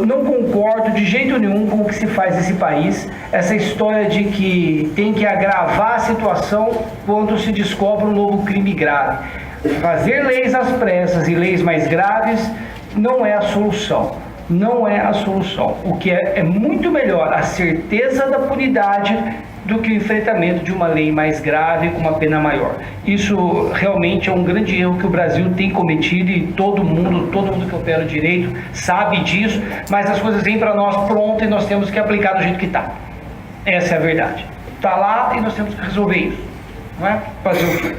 Não concordo de jeito nenhum com o que se faz nesse país, essa história de que tem que agravar a situação quando se descobre um novo crime grave. Fazer leis às pressas e leis mais graves não é a solução. Não é a solução. O que é muito melhor a certeza da punidade do que o enfrentamento de uma lei mais grave com uma pena maior. Isso realmente é um grande erro que o Brasil tem cometido e todo mundo que opera o direito sabe disso, mas as coisas vêm para nós pronto e nós temos que aplicar do jeito que está. Essa é a verdade. está lá e nós temos que resolver isso, não é? Fazer o quê?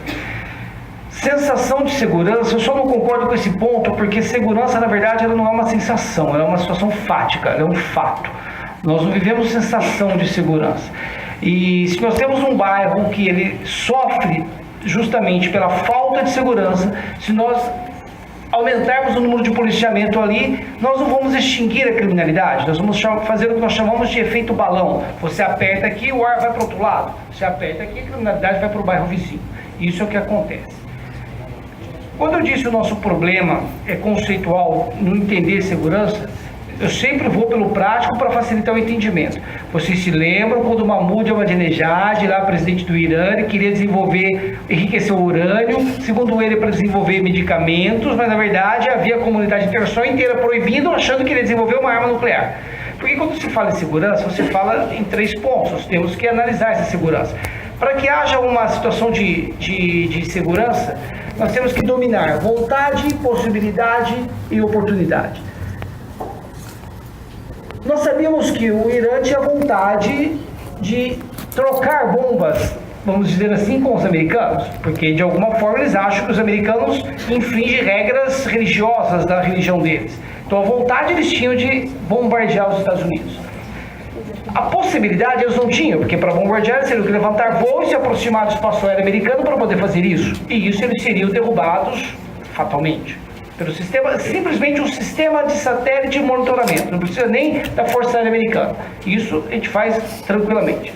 Sensação de segurança, eu só não concordo com esse ponto, porque segurança, na verdade, ela não é uma sensação, ela é uma situação fática, ela é um fato. Nós não vivemos sensação de segurança. E se nós temos um bairro que ele sofre justamente pela falta de segurança, se nós aumentarmos o número de policiamento ali, nós não vamos extinguir a criminalidade, nós vamos fazer o que nós chamamos de efeito balão. Você aperta aqui, o ar vai para o outro lado. Você aperta aqui, a criminalidade vai para o bairro vizinho. Isso é o que acontece. Quando eu disse o nosso problema é conceitual no entender segurança, eu sempre vou pelo prático para facilitar o entendimento. Vocês se lembram quando o Mahmoud Ahmadinejad, lá presidente do Irã, ele queria enriquecer o urânio, segundo ele, para desenvolver medicamentos, mas na verdade havia a comunidade internacional inteira proibindo, achando que ele ia desenvolver uma arma nuclear. Porque quando se fala em segurança, você fala em 3 pontos, nós temos que analisar essa segurança. Para que haja uma situação de segurança, nós temos que dominar vontade, possibilidade e oportunidade. Nós sabíamos que o Irã tinha vontade de trocar bombas, vamos dizer assim, com os americanos, porque de alguma forma eles acham que os americanos infringem regras religiosas da religião deles. Então a vontade eles tinham de bombardear os Estados Unidos. A possibilidade eles não tinham, porque para bombardear eles teriam que levantar voo e se aproximar do espaço aéreo americano para poder fazer isso. E isso eles seriam derrubados fatalmente pelo sistema, simplesmente um sistema de satélite de monitoramento. Não precisa nem da Força Aérea Americana. Isso a gente faz tranquilamente.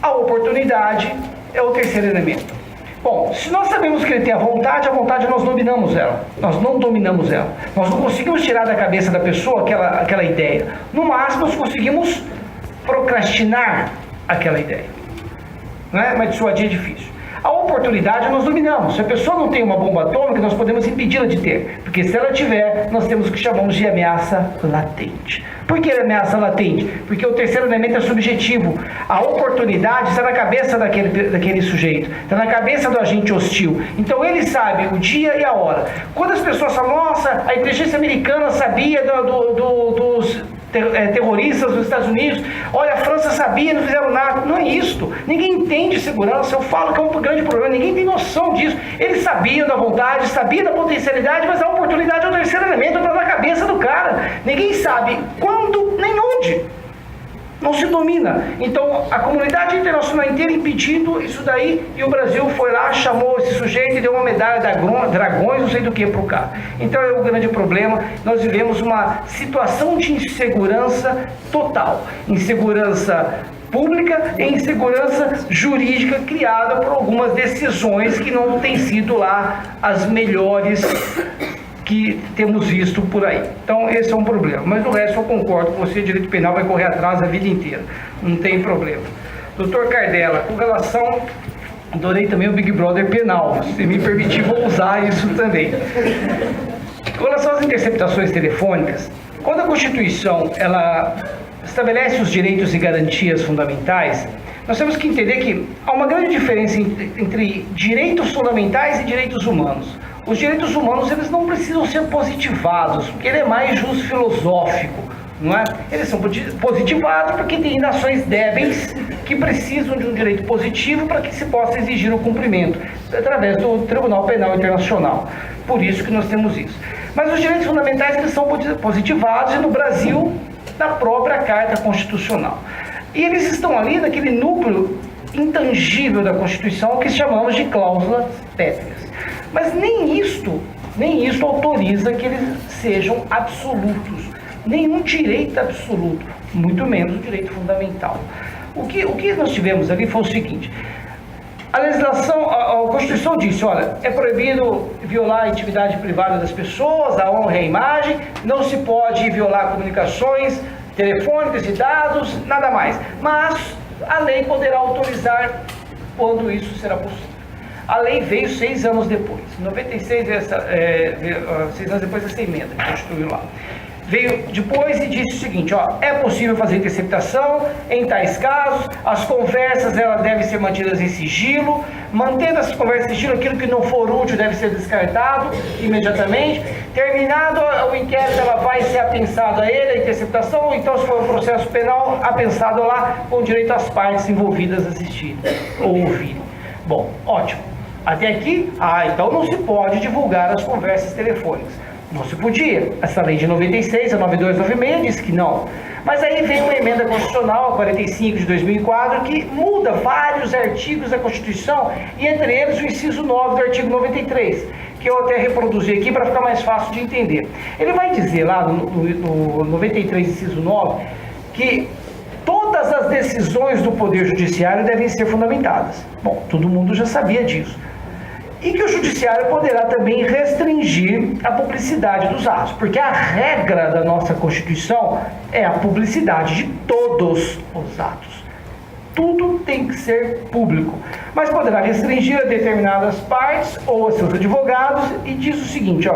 A oportunidade é o terceiro elemento. Bom, se nós sabemos que ele tem a vontade nós dominamos ela. Nós não dominamos ela. Nós não conseguimos tirar da cabeça da pessoa aquela ideia. No máximo, nós conseguimos procrastinar aquela ideia. Né? Mas dissuadir é difícil. A oportunidade nós dominamos. Se a pessoa não tem uma bomba atômica, nós podemos impedi-la de ter. Porque se ela tiver, nós temos o que chamamos de ameaça latente. Por que ameaça latente? Porque o terceiro elemento é subjetivo. A oportunidade está na cabeça daquele sujeito, está na cabeça do agente hostil. Então ele sabe o dia e a hora. Quando as pessoas falam, nossa, a inteligência americana sabia dos terroristas dos Estados Unidos, olha, a França sabia, não fizeram nada. Não é isto. Ninguém entende segurança. Eu falo que é um grande problema, ninguém tem noção disso. Eles sabiam da vontade, sabiam da potencialidade, mas a oportunidade é o terceiro elemento, está na cabeça do cara. Ninguém sabe quando nem onde. Não se domina. Então, a comunidade internacional inteira impedindo isso daí, e o Brasil foi lá, chamou esse sujeito e deu uma medalha de dragões, não sei do que, para o cara. Então, é o grande problema. Nós vivemos uma situação de insegurança total. Insegurança pública e insegurança jurídica criada por algumas decisões que não têm sido lá as melhores que temos visto por aí. Então esse é um problema, mas o resto eu concordo com você, direito penal vai correr atrás a vida inteira, não tem problema. Doutor Cardella, com relação, adorei também o Big Brother penal, se me permitir vou usar isso também. Com relação às interceptações telefônicas, quando a Constituição ela estabelece os direitos e garantias fundamentais, nós temos que entender que há uma grande diferença entre direitos fundamentais e direitos humanos. Os direitos humanos, eles não precisam ser positivados, porque ele é mais justo filosófico, não é? Eles são positivados porque tem nações débeis que precisam de um direito positivo para que se possa exigir o cumprimento, através do Tribunal Penal Internacional. Por isso que nós temos isso. Mas os direitos fundamentais, eles são positivados, e no Brasil, na própria Carta Constitucional. E eles estão ali naquele núcleo intangível da Constituição que chamamos de cláusulas pétreas. Mas nem isto autoriza que eles sejam absolutos. Nenhum direito absoluto, muito menos o direito fundamental. O que nós tivemos ali foi o seguinte: a legislação, a Constituição disse, olha, é proibido violar a intimidade privada das pessoas, a honra e a imagem, não se pode violar comunicações telefônicas e dados, nada mais. Mas a lei poderá autorizar quando isso será possível. A lei veio 6 anos depois, em 96, 6 anos depois dessa emenda que constituiu lá. Veio depois e disse o seguinte, ó, é possível fazer interceptação em tais casos, as conversas elas devem ser mantidas em sigilo, mantendo essas conversas em sigilo, aquilo que não for útil deve ser descartado imediatamente. Terminado o inquérito, ela vai ser apensada a ele, a interceptação, ou então, se for um processo penal, apensado lá, com direito às partes envolvidas assistirem ou ouvirem. Bom, ótimo. Até aqui, então não se pode divulgar as conversas telefônicas. Não se podia. Essa lei de 96, a 9296, diz que não. Mas aí vem uma emenda constitucional, a 45 de 2004, que muda vários artigos da Constituição, e entre eles o inciso 9 do artigo 93, que eu até reproduzi aqui para ficar mais fácil de entender. Ele vai dizer lá no 93, inciso 9, que todas as decisões do Poder Judiciário devem ser fundamentadas. Bom, todo mundo já sabia disso. E que o Judiciário poderá também restringir a publicidade dos atos, porque a regra da nossa Constituição é a publicidade de todos os atos. Tudo tem que ser público, mas poderá restringir a determinadas partes ou a seus advogados, e diz o seguinte,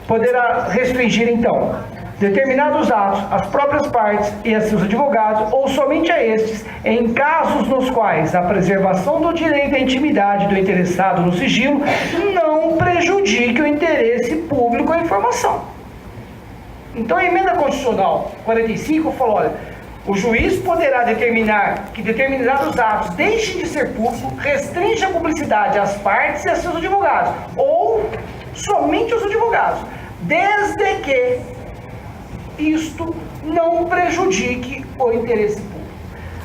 poderá restringir então determinados atos, as próprias partes e a seus advogados, ou somente a estes, em casos nos quais a preservação do direito à intimidade do interessado no sigilo não prejudique o interesse público à informação. Então a emenda constitucional 45 falou, olha, o juiz poderá determinar que determinados atos deixem de ser públicos, restringe a publicidade às partes e a seus advogados, ou somente aos advogados, desde que isto não prejudique o interesse público.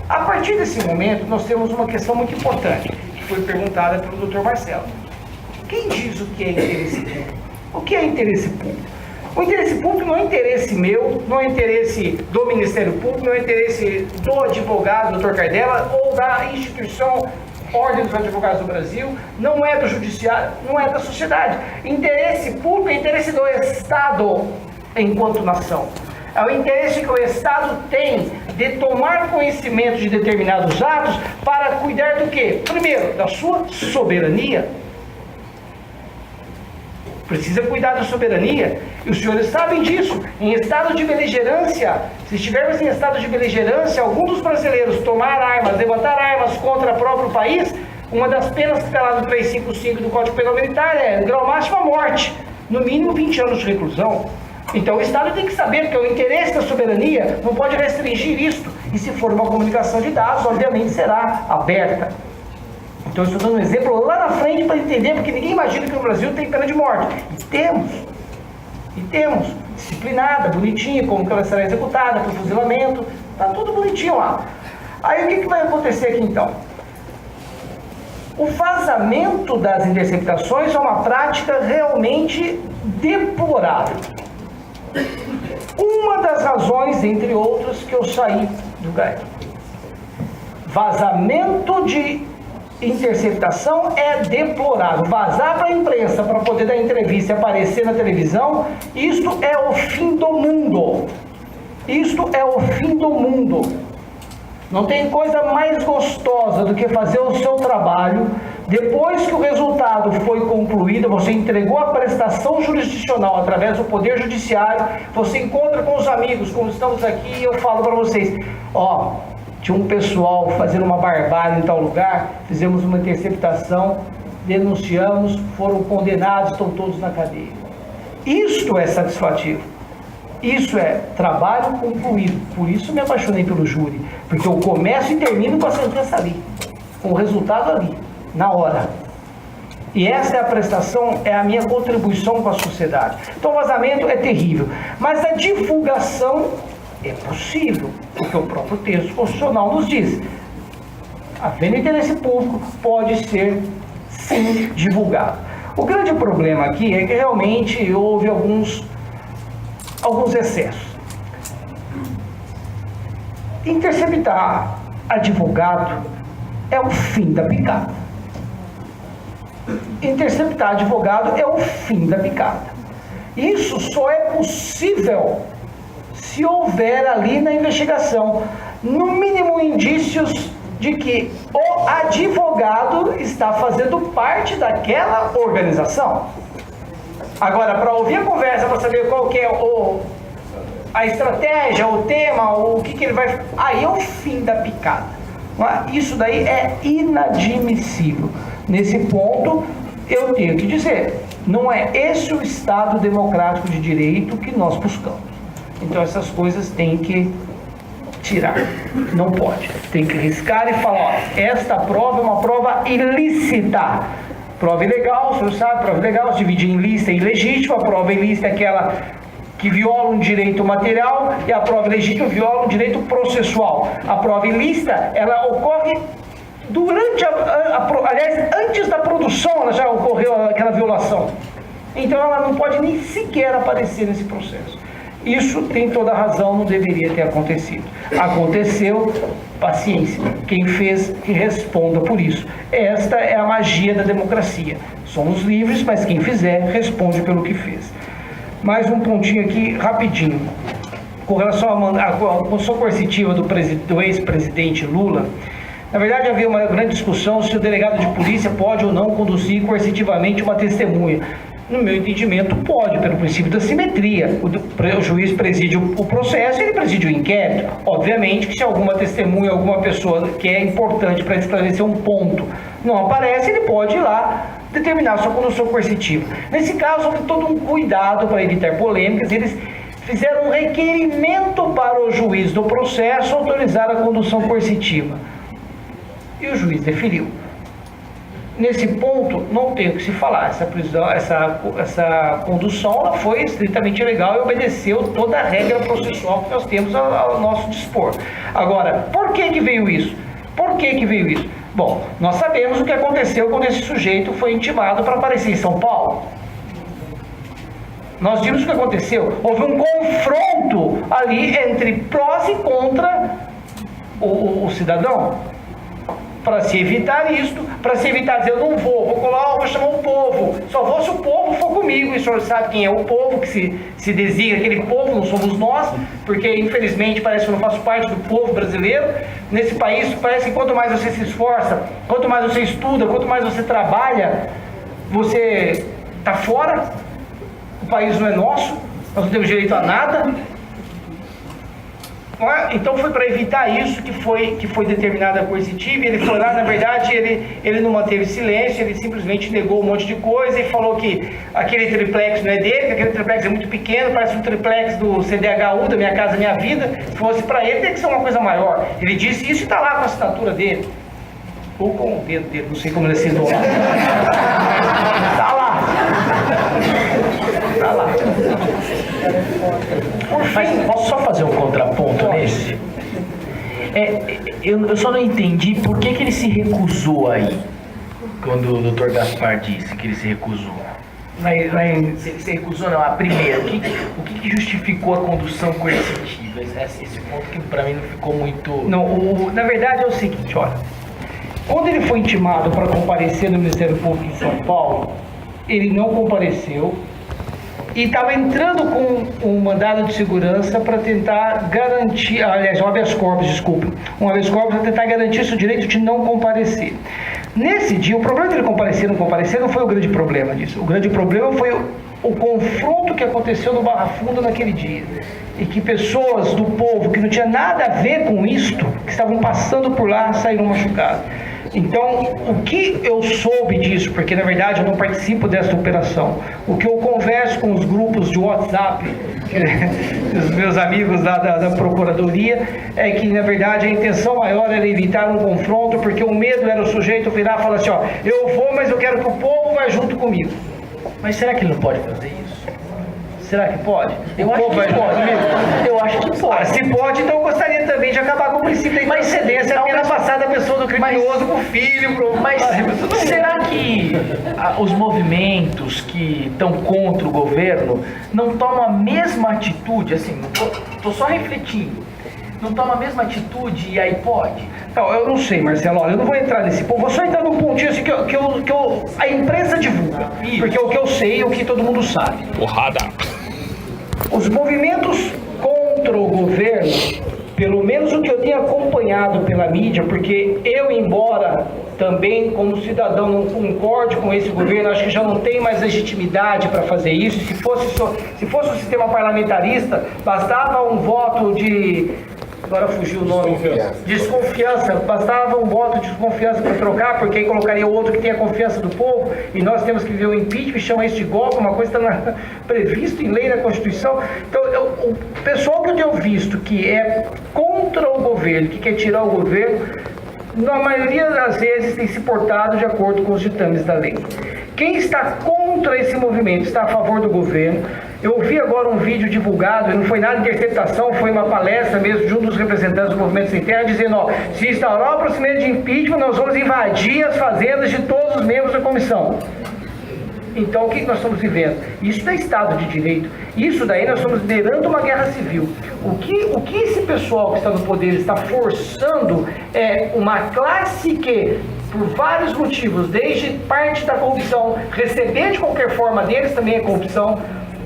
A partir desse momento, nós temos uma questão muito importante, que foi perguntada pelo Dr. Marcelo. Quem diz o que é interesse público? O que é interesse público? O interesse público não é interesse meu, não é interesse do Ministério Público, não é interesse do advogado, Dr. Cardella, ou da instituição Ordem dos Advogados do Brasil, não é do Judiciário, não é da sociedade. Interesse público é interesse do Estado enquanto nação. É o interesse que o Estado tem de tomar conhecimento de determinados atos para cuidar do quê? Primeiro, da sua soberania. Precisa cuidar da soberania, e os senhores sabem disso. Em estado de beligerância, se estivermos em estado de beligerância, algum dos brasileiros tomar armas, levantar armas contra o próprio país, uma das penas que está lá no 355 do Código Penal Militar é, no grau máximo, a morte, no mínimo 20 anos de reclusão. Então o Estado tem que saber que o interesse da soberania não pode restringir isto, e se for uma comunicação de dados, obviamente será aberta. Então eu estou dando um exemplo lá na frente para entender, porque ninguém imagina que no Brasil tem pena de morte. E temos, disciplinada, bonitinha, como que ela será executada, por fuzilamento, está tudo bonitinho lá. Aí o que vai acontecer aqui então? O vazamento das interceptações é uma prática realmente deplorável. Uma das razões, entre outras, que eu saí do GAEC. Vazamento de interceptação é deplorável. Vazar para a imprensa para poder dar entrevista e aparecer na televisão, isto é o fim do mundo. Isto é o fim do mundo. Não tem coisa mais gostosa do que fazer o seu trabalho. Depois que o resultado foi concluído, você entregou a prestação jurisdicional através do Poder Judiciário, você encontra com os amigos, como estamos aqui, e eu falo para vocês, tinha um pessoal fazendo uma barbárie em tal lugar, fizemos uma interceptação, denunciamos, foram condenados, estão todos na cadeia. Isto é satisfativo. Isso é trabalho concluído. Por isso me apaixonei pelo júri, porque eu começo e termino com a sentença ali, com o resultado ali, na hora. E essa é a prestação, é a minha contribuição com a sociedade. Então o vazamento é terrível, mas a divulgação é possível, porque o próprio texto constitucional nos diz, havendo interesse público, pode ser sim divulgado. O grande problema aqui é que realmente houve alguns excessos. Interceptar advogado é o fim da picada. Interceptar advogado é o fim da picada. Isso só é possível se houver ali na investigação, no mínimo, indícios de que o advogado está fazendo parte daquela organização. Agora, para ouvir a conversa, para saber qual que é a estratégia, o tema, o que ele vai... Aí é o fim da picada. Isso daí é inadmissível. Nesse ponto, eu tenho que dizer, Não é esse o Estado democrático de direito que nós buscamos. Então essas coisas tem que tirar, não pode. Tem que riscar e falar, ó, esta prova é uma prova ilícita. Prova ilegal, o senhor sabe, prova ilegal, se divide em lícita e ilegítima. A prova ilícita é aquela que viola um direito material e a prova legítima viola um direito processual. A prova ilícita, ela ocorre durante aliás, antes da produção ela já ocorreu aquela violação. Então ela não pode nem sequer aparecer nesse processo. Isso tem toda a razão, não deveria ter acontecido. Aconteceu, paciência. Quem fez, que responda por isso. Esta é a magia da democracia. Somos livres, mas quem fizer, responde pelo que fez. Mais um pontinho aqui, rapidinho. Com relação à condução coercitiva do ex-presidente Lula, na verdade havia uma grande discussão se o delegado de polícia pode ou não conduzir coercitivamente uma testemunha. No meu entendimento, pode, pelo princípio da simetria. O juiz preside o processo e ele preside o inquérito. Obviamente que se alguma testemunha, alguma pessoa que é importante para esclarecer um ponto não aparece, ele pode ir lá determinar a sua condução coercitiva. Nesse caso, houve todo um cuidado para evitar polêmicas. Eles fizeram um requerimento para o juiz do processo autorizar a condução coercitiva. E o juiz deferiu. Nesse ponto, não tem o que se falar. Essa condução ela foi estritamente legal e obedeceu toda a regra processual que nós temos ao nosso dispor. Agora, por que veio isso? Por que veio isso? Bom, nós sabemos o que aconteceu quando esse sujeito foi intimado para aparecer em São Paulo. Nós vimos o que aconteceu. Houve um confronto ali entre prós e contra o cidadão. Para se evitar isto, para se evitar dizer, eu não vou chamar o povo, só vou se o povo for comigo, e o senhor sabe quem é o povo, que se designa aquele povo, não somos nós, porque infelizmente parece que eu não faço parte do povo brasileiro. Nesse país parece que quanto mais você se esforça, quanto mais você estuda, quanto mais você trabalha, você está fora, o país não é nosso, nós não temos direito a nada. Então foi para evitar isso que foi determinada a coercitiva. Ele foi lá, na verdade, ele não manteve silêncio, ele simplesmente negou um monte de coisa e falou que aquele triplex não é dele, que aquele triplex é muito pequeno, parece um triplex do CDHU, da Minha Casa Minha Vida. Se fosse para ele, tem que ser uma coisa maior. Ele disse isso e está lá com a assinatura dele. Ou com o dedo dele, não sei como ele assinou lá. Está lá. Está lá. Mas posso só fazer um contraponto nesse? Eu só não entendi por que ele se recusou aí, quando o Dr. Gaspar disse que ele se recusou. Se ele se recusou, não, a primeira, o que justificou a condução coercitiva? Esse ponto que para mim não ficou muito... Não, na verdade é o seguinte, olha, quando ele foi intimado para comparecer no Ministério Público de São Paulo, ele não compareceu, e estava entrando com um mandado de segurança para tentar garantir, aliás, um habeas corpus, desculpa, um habeas corpus para tentar garantir seu direito de não comparecer. Nesse dia, o problema dele comparecer ou não comparecer não foi o grande problema disso. O grande problema foi o confronto que aconteceu no Barra Funda naquele dia. E que pessoas do povo que não tinha nada a ver com isto, que estavam passando por lá, saíram machucadas. Então, o que eu soube disso, porque na verdade eu não participo dessa operação, o que eu converso com os grupos de WhatsApp, os meus amigos da Procuradoria, é que na verdade a intenção maior era evitar um confronto, porque o medo era o sujeito virar e falar assim, ó, eu vou, mas eu quero que o povo vá junto comigo. Mas será que ele não pode fazer isso? Será que pode? Eu acho que pode. Eu acho que pode. Se pode, então eu gostaria também de acabar com o princípio da inocência, a pena passar da pessoa do criminoso pro filho, Mas será que os movimentos que estão contra o governo não tomam a mesma atitude? Assim, tô só refletindo. Não toma a mesma atitude e aí pode? Não, eu não sei, Marcelo, olha, eu não vou entrar nesse ponto, vou só entrar num pontinho assim que a imprensa divulga, porque é o que eu sei e o que todo mundo sabe. Porrada! Os movimentos contra o governo, pelo menos o que eu tenho acompanhado pela mídia, porque eu, embora também como cidadão não concorde com esse governo, acho que já não tem mais legitimidade para fazer isso. Se fosse um sistema parlamentarista, bastava um voto de agora fugiu o nome. Desconfiança. Bastava um voto de desconfiança para trocar, porque aí colocaria outro que tenha confiança do povo, e nós temos que ver o impeachment, chama isso de golpe, uma coisa está previsto em lei na Constituição. Então, o pessoal que eu tenho visto que é contra o governo, que quer tirar o governo, na maioria das vezes tem se portado de acordo com os ditames da lei. Quem está contra esse movimento está a favor do governo. Eu ouvi agora um vídeo divulgado, não foi nada de interceptação, foi uma palestra mesmo de um dos representantes do Movimento Sem Terra, dizendo, ó, se instaurar o procedimento de impeachment, nós vamos invadir as fazendas de todos os membros da comissão. Então, o que nós estamos vivendo? Isso é Estado de Direito. Isso daí nós estamos liderando uma guerra civil. O que esse pessoal que está no poder está forçando é uma classe que, por vários motivos, desde parte da corrupção, receber de qualquer forma deles também é corrupção,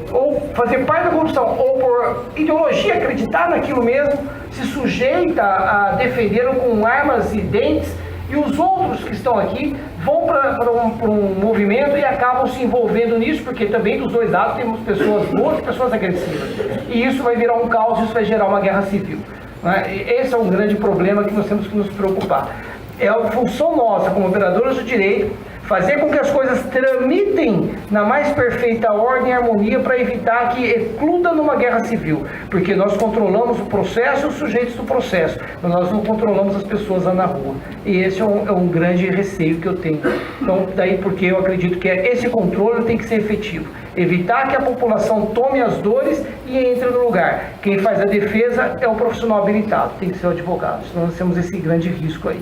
ou fazer parte da corrupção, ou por ideologia acreditar naquilo mesmo, se sujeita a defender com armas e dentes, e os outros que estão aqui vão para um movimento e acabam se envolvendo nisso, porque também dos dois lados temos pessoas boas e pessoas agressivas. E isso vai virar um caos, isso vai gerar uma guerra civil. Né? Esse é um grande problema que nós temos que nos preocupar. É a função nossa, como operadores do direito, fazer com que as coisas tramitem na mais perfeita ordem e harmonia para evitar que ecluda numa guerra civil. Porque nós controlamos o processo e os sujeitos do processo, mas nós não controlamos as pessoas lá na rua. E esse é um grande receio que eu tenho. Então, daí porque eu acredito que esse controle tem que ser efetivo. Evitar que a população tome as dores e entre no lugar. Quem faz a defesa é o profissional habilitado, tem que ser o advogado. Senão nós temos esse grande risco aí.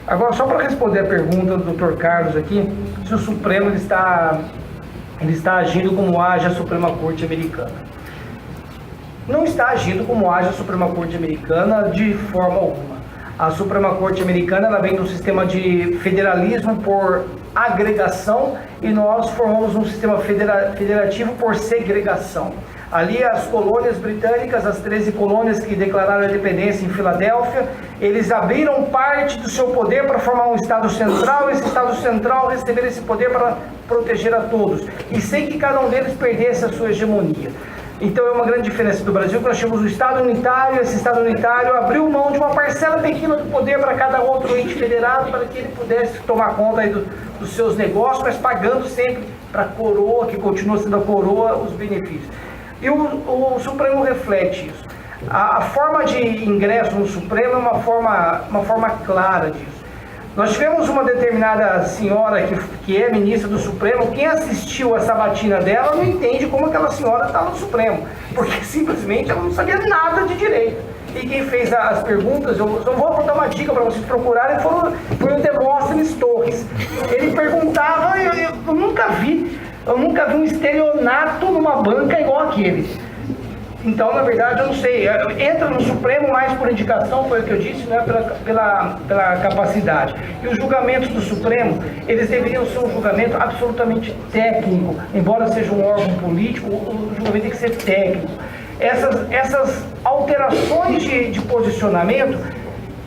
Agora, só para responder a pergunta do Dr. Carlos aqui, se o Supremo ele está agindo como age a Suprema Corte Americana. Não está agindo como age a Suprema Corte Americana de forma alguma. A Suprema Corte Americana ela vem de um sistema de federalismo por agregação e nós formamos um sistema federativo por segregação. Ali as colônias britânicas, as 13 colônias que declararam a independência em Filadélfia, eles abriram parte do seu poder para formar um Estado Central, e esse Estado Central receber esse poder para proteger a todos, e sem que cada um deles perdesse a sua hegemonia. Então é uma grande diferença do Brasil, que nós tínhamos um Estado unitário, esse Estado unitário abriu mão de uma parcela pequena do poder para cada outro ente federado, para que ele pudesse tomar conta aí dos seus negócios, mas pagando sempre para a coroa, que continua sendo a coroa, os benefícios. E o Supremo reflete isso. A forma de ingresso no Supremo é uma forma clara disso. Nós tivemos uma determinada senhora que é ministra do Supremo, quem assistiu a sabatina dela não entende como aquela senhora está no Supremo, porque simplesmente ela não sabia nada de direito. E quem fez as perguntas, eu só vou dar uma dica para vocês procurarem, foi o Demóstenes Torres. Ele perguntava, eu nunca vi um estelionato numa banca igual aquele. Então, na verdade, eu não sei, entra no Supremo mais por indicação, foi o que eu disse, não é pela capacidade. E os julgamentos do Supremo, eles deveriam ser um julgamento absolutamente técnico, embora seja um órgão político, o julgamento tem que ser técnico. Essas alterações de posicionamento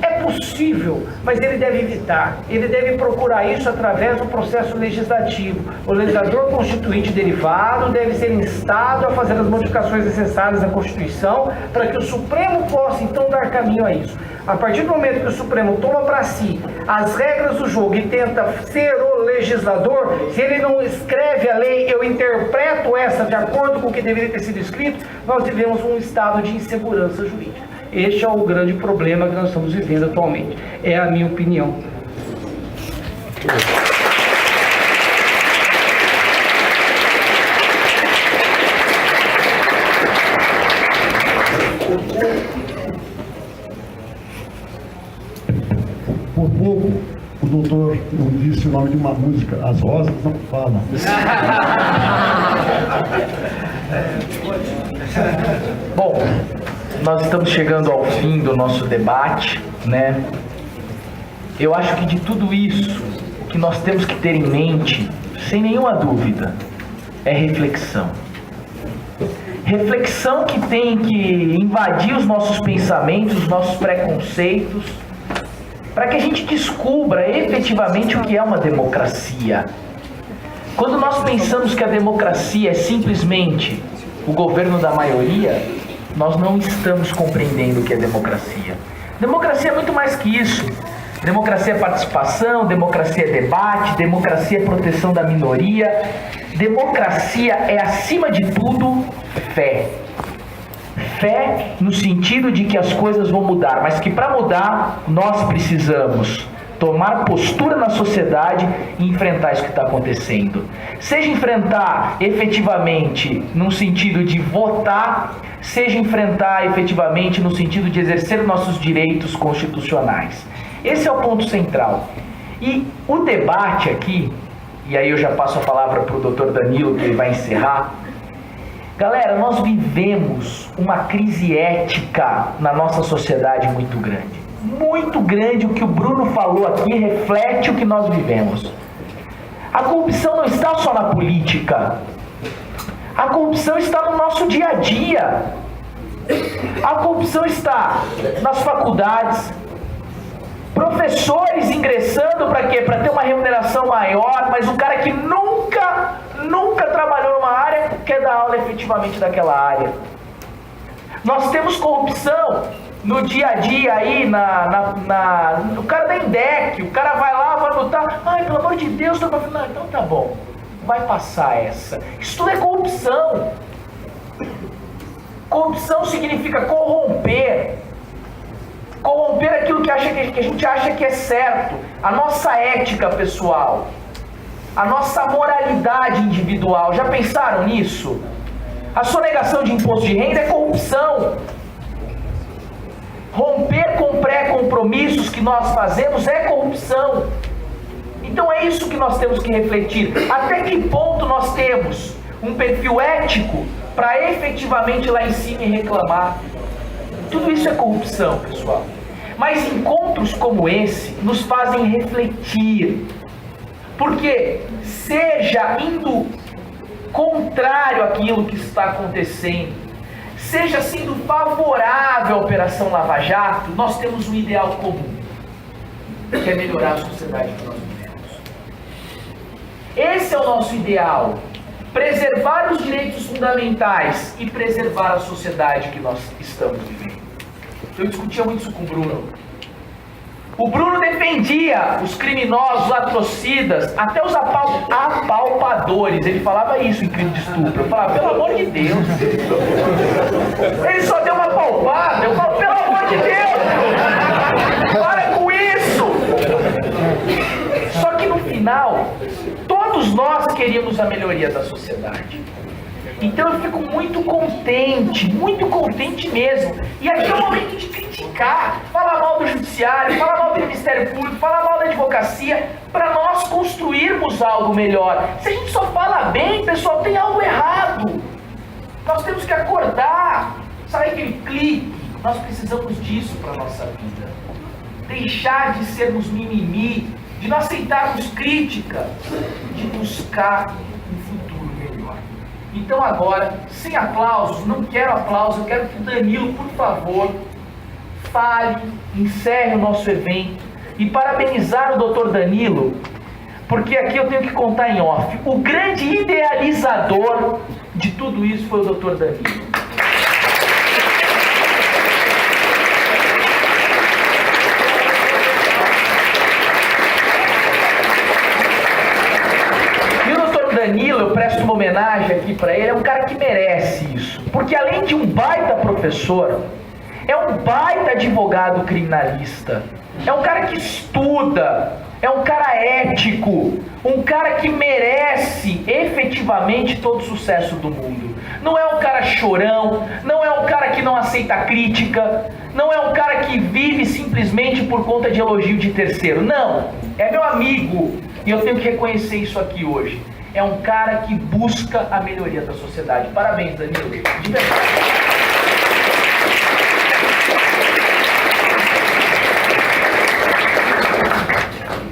é possível, mas ele deve evitar, ele deve procurar isso através do processo legislativo. O legislador constituinte derivado deve ser instado a fazer as modificações necessárias à Constituição para que o Supremo possa então dar caminho a isso. A partir do momento que o Supremo toma para si as regras do jogo e tenta ser o legislador, se ele não escreve a lei, eu interpreto essa de acordo com o que deveria ter sido escrito, nós vivemos um estado de insegurança jurídica. Este é o grande problema que nós estamos vivendo atualmente. É a minha opinião. Por pouco, o doutor não disse o nome de uma música. As rosas não falam. Bom, nós estamos chegando ao fim do nosso debate, né? Eu acho que de tudo isso, o que nós temos que ter em mente, sem nenhuma dúvida, é reflexão. Reflexão que tem que invadir os nossos pensamentos, os nossos preconceitos, para que a gente descubra efetivamente o que é uma democracia. Quando nós pensamos que a democracia é simplesmente o governo da maioria, nós não estamos compreendendo o que é democracia. Democracia é muito mais que isso. Democracia é participação, democracia é debate, democracia é proteção da minoria. Democracia é, acima de tudo, fé. Fé no sentido de que as coisas vão mudar, mas que para mudar nós precisamos tomar postura na sociedade e enfrentar isso que está acontecendo. Seja enfrentar efetivamente no sentido de votar, seja enfrentar efetivamente no sentido de exercer nossos direitos constitucionais. Esse é o ponto central. E o debate aqui, e aí eu já passo a palavra para o Dr. Danilo, que ele vai encerrar. Galera, nós vivemos uma crise ética na nossa sociedade muito grande. Muito grande. O que o Bruno falou aqui reflete o que nós vivemos. A corrupção não está só na política. A corrupção está no nosso dia a dia. A corrupção está nas faculdades. Professores ingressando para quê? Para ter uma remuneração maior, mas o cara que nunca trabalhou numa área quer dar aula efetivamente daquela área. Nós temos corrupção no dia a dia aí, o cara da INDEC, o cara vai lá, vai lutar, ai, pelo amor de Deus, tô pra... Não, então tá bom, vai passar essa. Isso tudo é corrupção. Corrupção significa corromper. Corromper aquilo que a gente acha que é certo, a nossa ética pessoal, a nossa moralidade individual. Já pensaram nisso? A sonegação de imposto de renda é corrupção. Romper com pré-compromissos que nós fazemos é corrupção. Então é isso que nós temos que refletir. Até que ponto nós temos um perfil ético para efetivamente lá em cima e reclamar? Tudo isso é corrupção, pessoal. Mas encontros como esse nos fazem refletir. Porque seja indo contrário àquilo que está acontecendo, seja sendo favorável à Operação Lava Jato, nós temos um ideal comum, que é melhorar a sociedade que nós vivemos. Esse é o nosso ideal. Preservar os direitos fundamentais e preservar a sociedade que nós estamos vivendo. Eu discutia muito isso com o Bruno. O Bruno defendia os criminosos, os latrocidas, até os apalpadores. Ele falava isso em crime de estupro. Eu falava, pelo amor de Deus. Ele só deu uma palpada. Eu falo, pelo amor de Deus. Para com isso. Só que no final, todos nós queríamos a melhoria da sociedade. Então eu fico muito contente mesmo. E aqui é o momento de criticar, falar mal do judiciário, falar mal do Ministério Público, falar mal da advocacia, para nós construirmos algo melhor. Se a gente só fala bem, pessoal, tem algo errado. Nós temos que acordar. Sabe aquele clique? Nós precisamos disso para a nossa vida. Deixar de sermos mimimi, de não aceitarmos crítica, de buscar um futuro melhor. Então agora, sem aplausos, não quero aplausos, eu quero que o Danilo, por favor, fale, encerre o nosso evento e parabenizar o Dr. Danilo, porque aqui eu tenho que contar em off. O grande idealizador de tudo isso foi o Dr. Danilo. Danilo, eu presto uma homenagem aqui para ele, é um cara que merece isso, porque além de um baita professor, é um baita advogado criminalista, é um cara que estuda, é um cara ético, um cara que merece efetivamente todo o sucesso do mundo. Não é um cara chorão, não é um cara que não aceita crítica, não é um cara que vive simplesmente por conta de elogio de terceiro, não, é meu amigo, e eu tenho que reconhecer isso aqui hoje. É um cara que busca a melhoria da sociedade. Parabéns, Danilo. De verdade.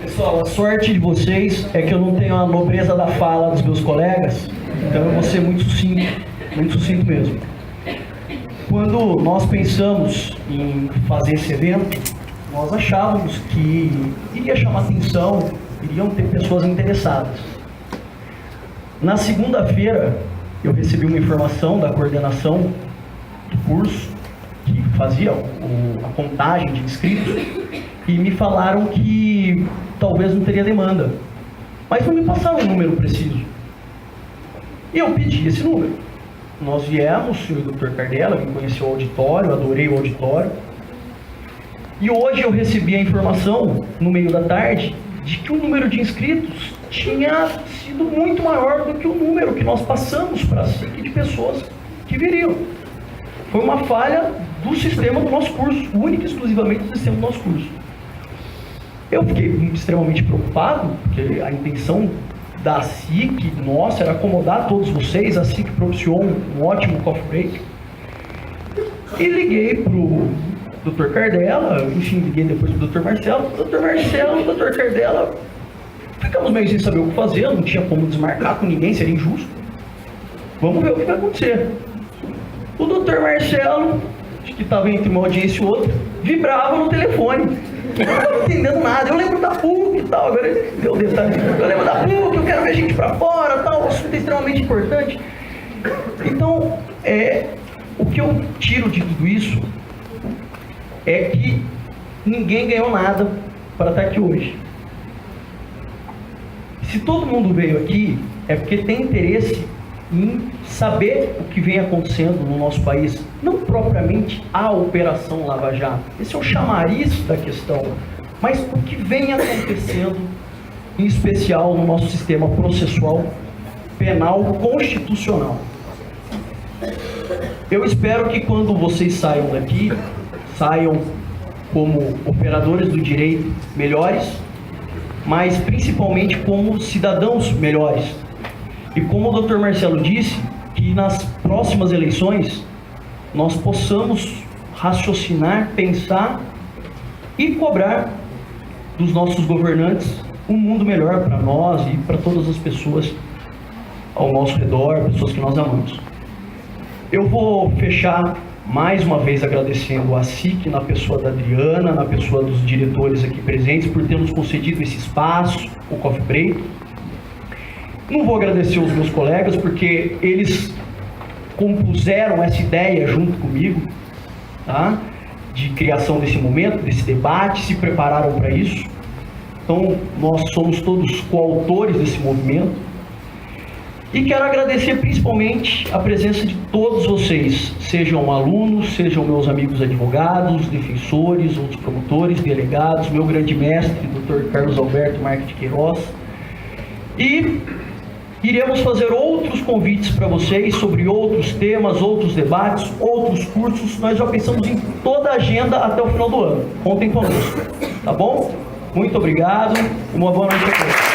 Pessoal, a sorte de vocês é que eu não tenho a nobreza da fala dos meus colegas, então eu vou ser muito sucinto mesmo. Quando nós pensamos em fazer esse evento, nós achávamos que iria chamar atenção, iriam ter pessoas interessadas. Na segunda-feira, eu recebi uma informação da coordenação do curso que fazia a contagem de inscritos e me falaram que talvez não teria demanda, mas não me passaram um número preciso. E eu pedi esse número. Nós viemos, eu e o Dr. Cardella, vim conhecer o auditório, adorei o auditório. E hoje eu recebi a informação, no meio da tarde, de que o número de inscritos tinha sido muito maior do que o número que nós passamos para a SIC de pessoas que viriam. Foi uma falha do sistema do nosso curso, única e exclusivamente do sistema do nosso curso. Eu fiquei extremamente preocupado, porque a intenção da SIC, nossa, era acomodar todos vocês. A SIC propiciou um ótimo coffee break. E liguei pro Dr. Cardella, enfim, liguei depois pro Dr. Marcelo. Dr. Marcelo, Dr. Cardella, ficamos meio sem saber o que fazer, não tinha como desmarcar com ninguém, seria injusto. Vamos ver o que vai acontecer. O Dr. Marcelo, que estava entre uma audiência e outra, vibrava no telefone. Eu não estava entendendo nada. Eu lembro da PUC e tal, agora deu detalhe. Eu lembro da PUC, eu quero ver gente pra fora, tal, o assunto é extremamente importante. Então, o que eu tiro de tudo isso é que ninguém ganhou nada para estar aqui hoje. Se todo mundo veio aqui, é porque tem interesse em saber o que vem acontecendo no nosso país, não propriamente a Operação Lava Jato, esse é o chamariz da questão, mas o que vem acontecendo, em especial no nosso sistema processual penal constitucional. Eu espero que quando vocês saiam daqui, saiam como operadores do direito melhores, mas principalmente como cidadãos melhores. E como o Dr. Marcelo disse, que nas próximas eleições nós possamos raciocinar, pensar e cobrar dos nossos governantes um mundo melhor para nós e para todas as pessoas ao nosso redor, pessoas que nós amamos. Eu vou fechar mais uma vez agradecendo a SIC, na pessoa da Adriana, na pessoa dos diretores aqui presentes, por ter nos concedido esse espaço, o Coffee Break. Não vou agradecer os meus colegas, porque eles compuseram essa ideia junto comigo, tá? De criação desse momento, desse debate, se prepararam para isso. Então, nós somos todos coautores desse movimento. E quero agradecer principalmente a presença de todos vocês, sejam alunos, sejam meus amigos advogados, defensores, outros promotores, delegados, meu grande mestre, Dr. Carlos Alberto Marques de Queiroz. E iremos fazer outros convites para vocês sobre outros temas, outros debates, outros cursos. Nós já pensamos em toda a agenda até o final do ano. Contem conosco, tá bom? Muito obrigado e uma boa noite a todos.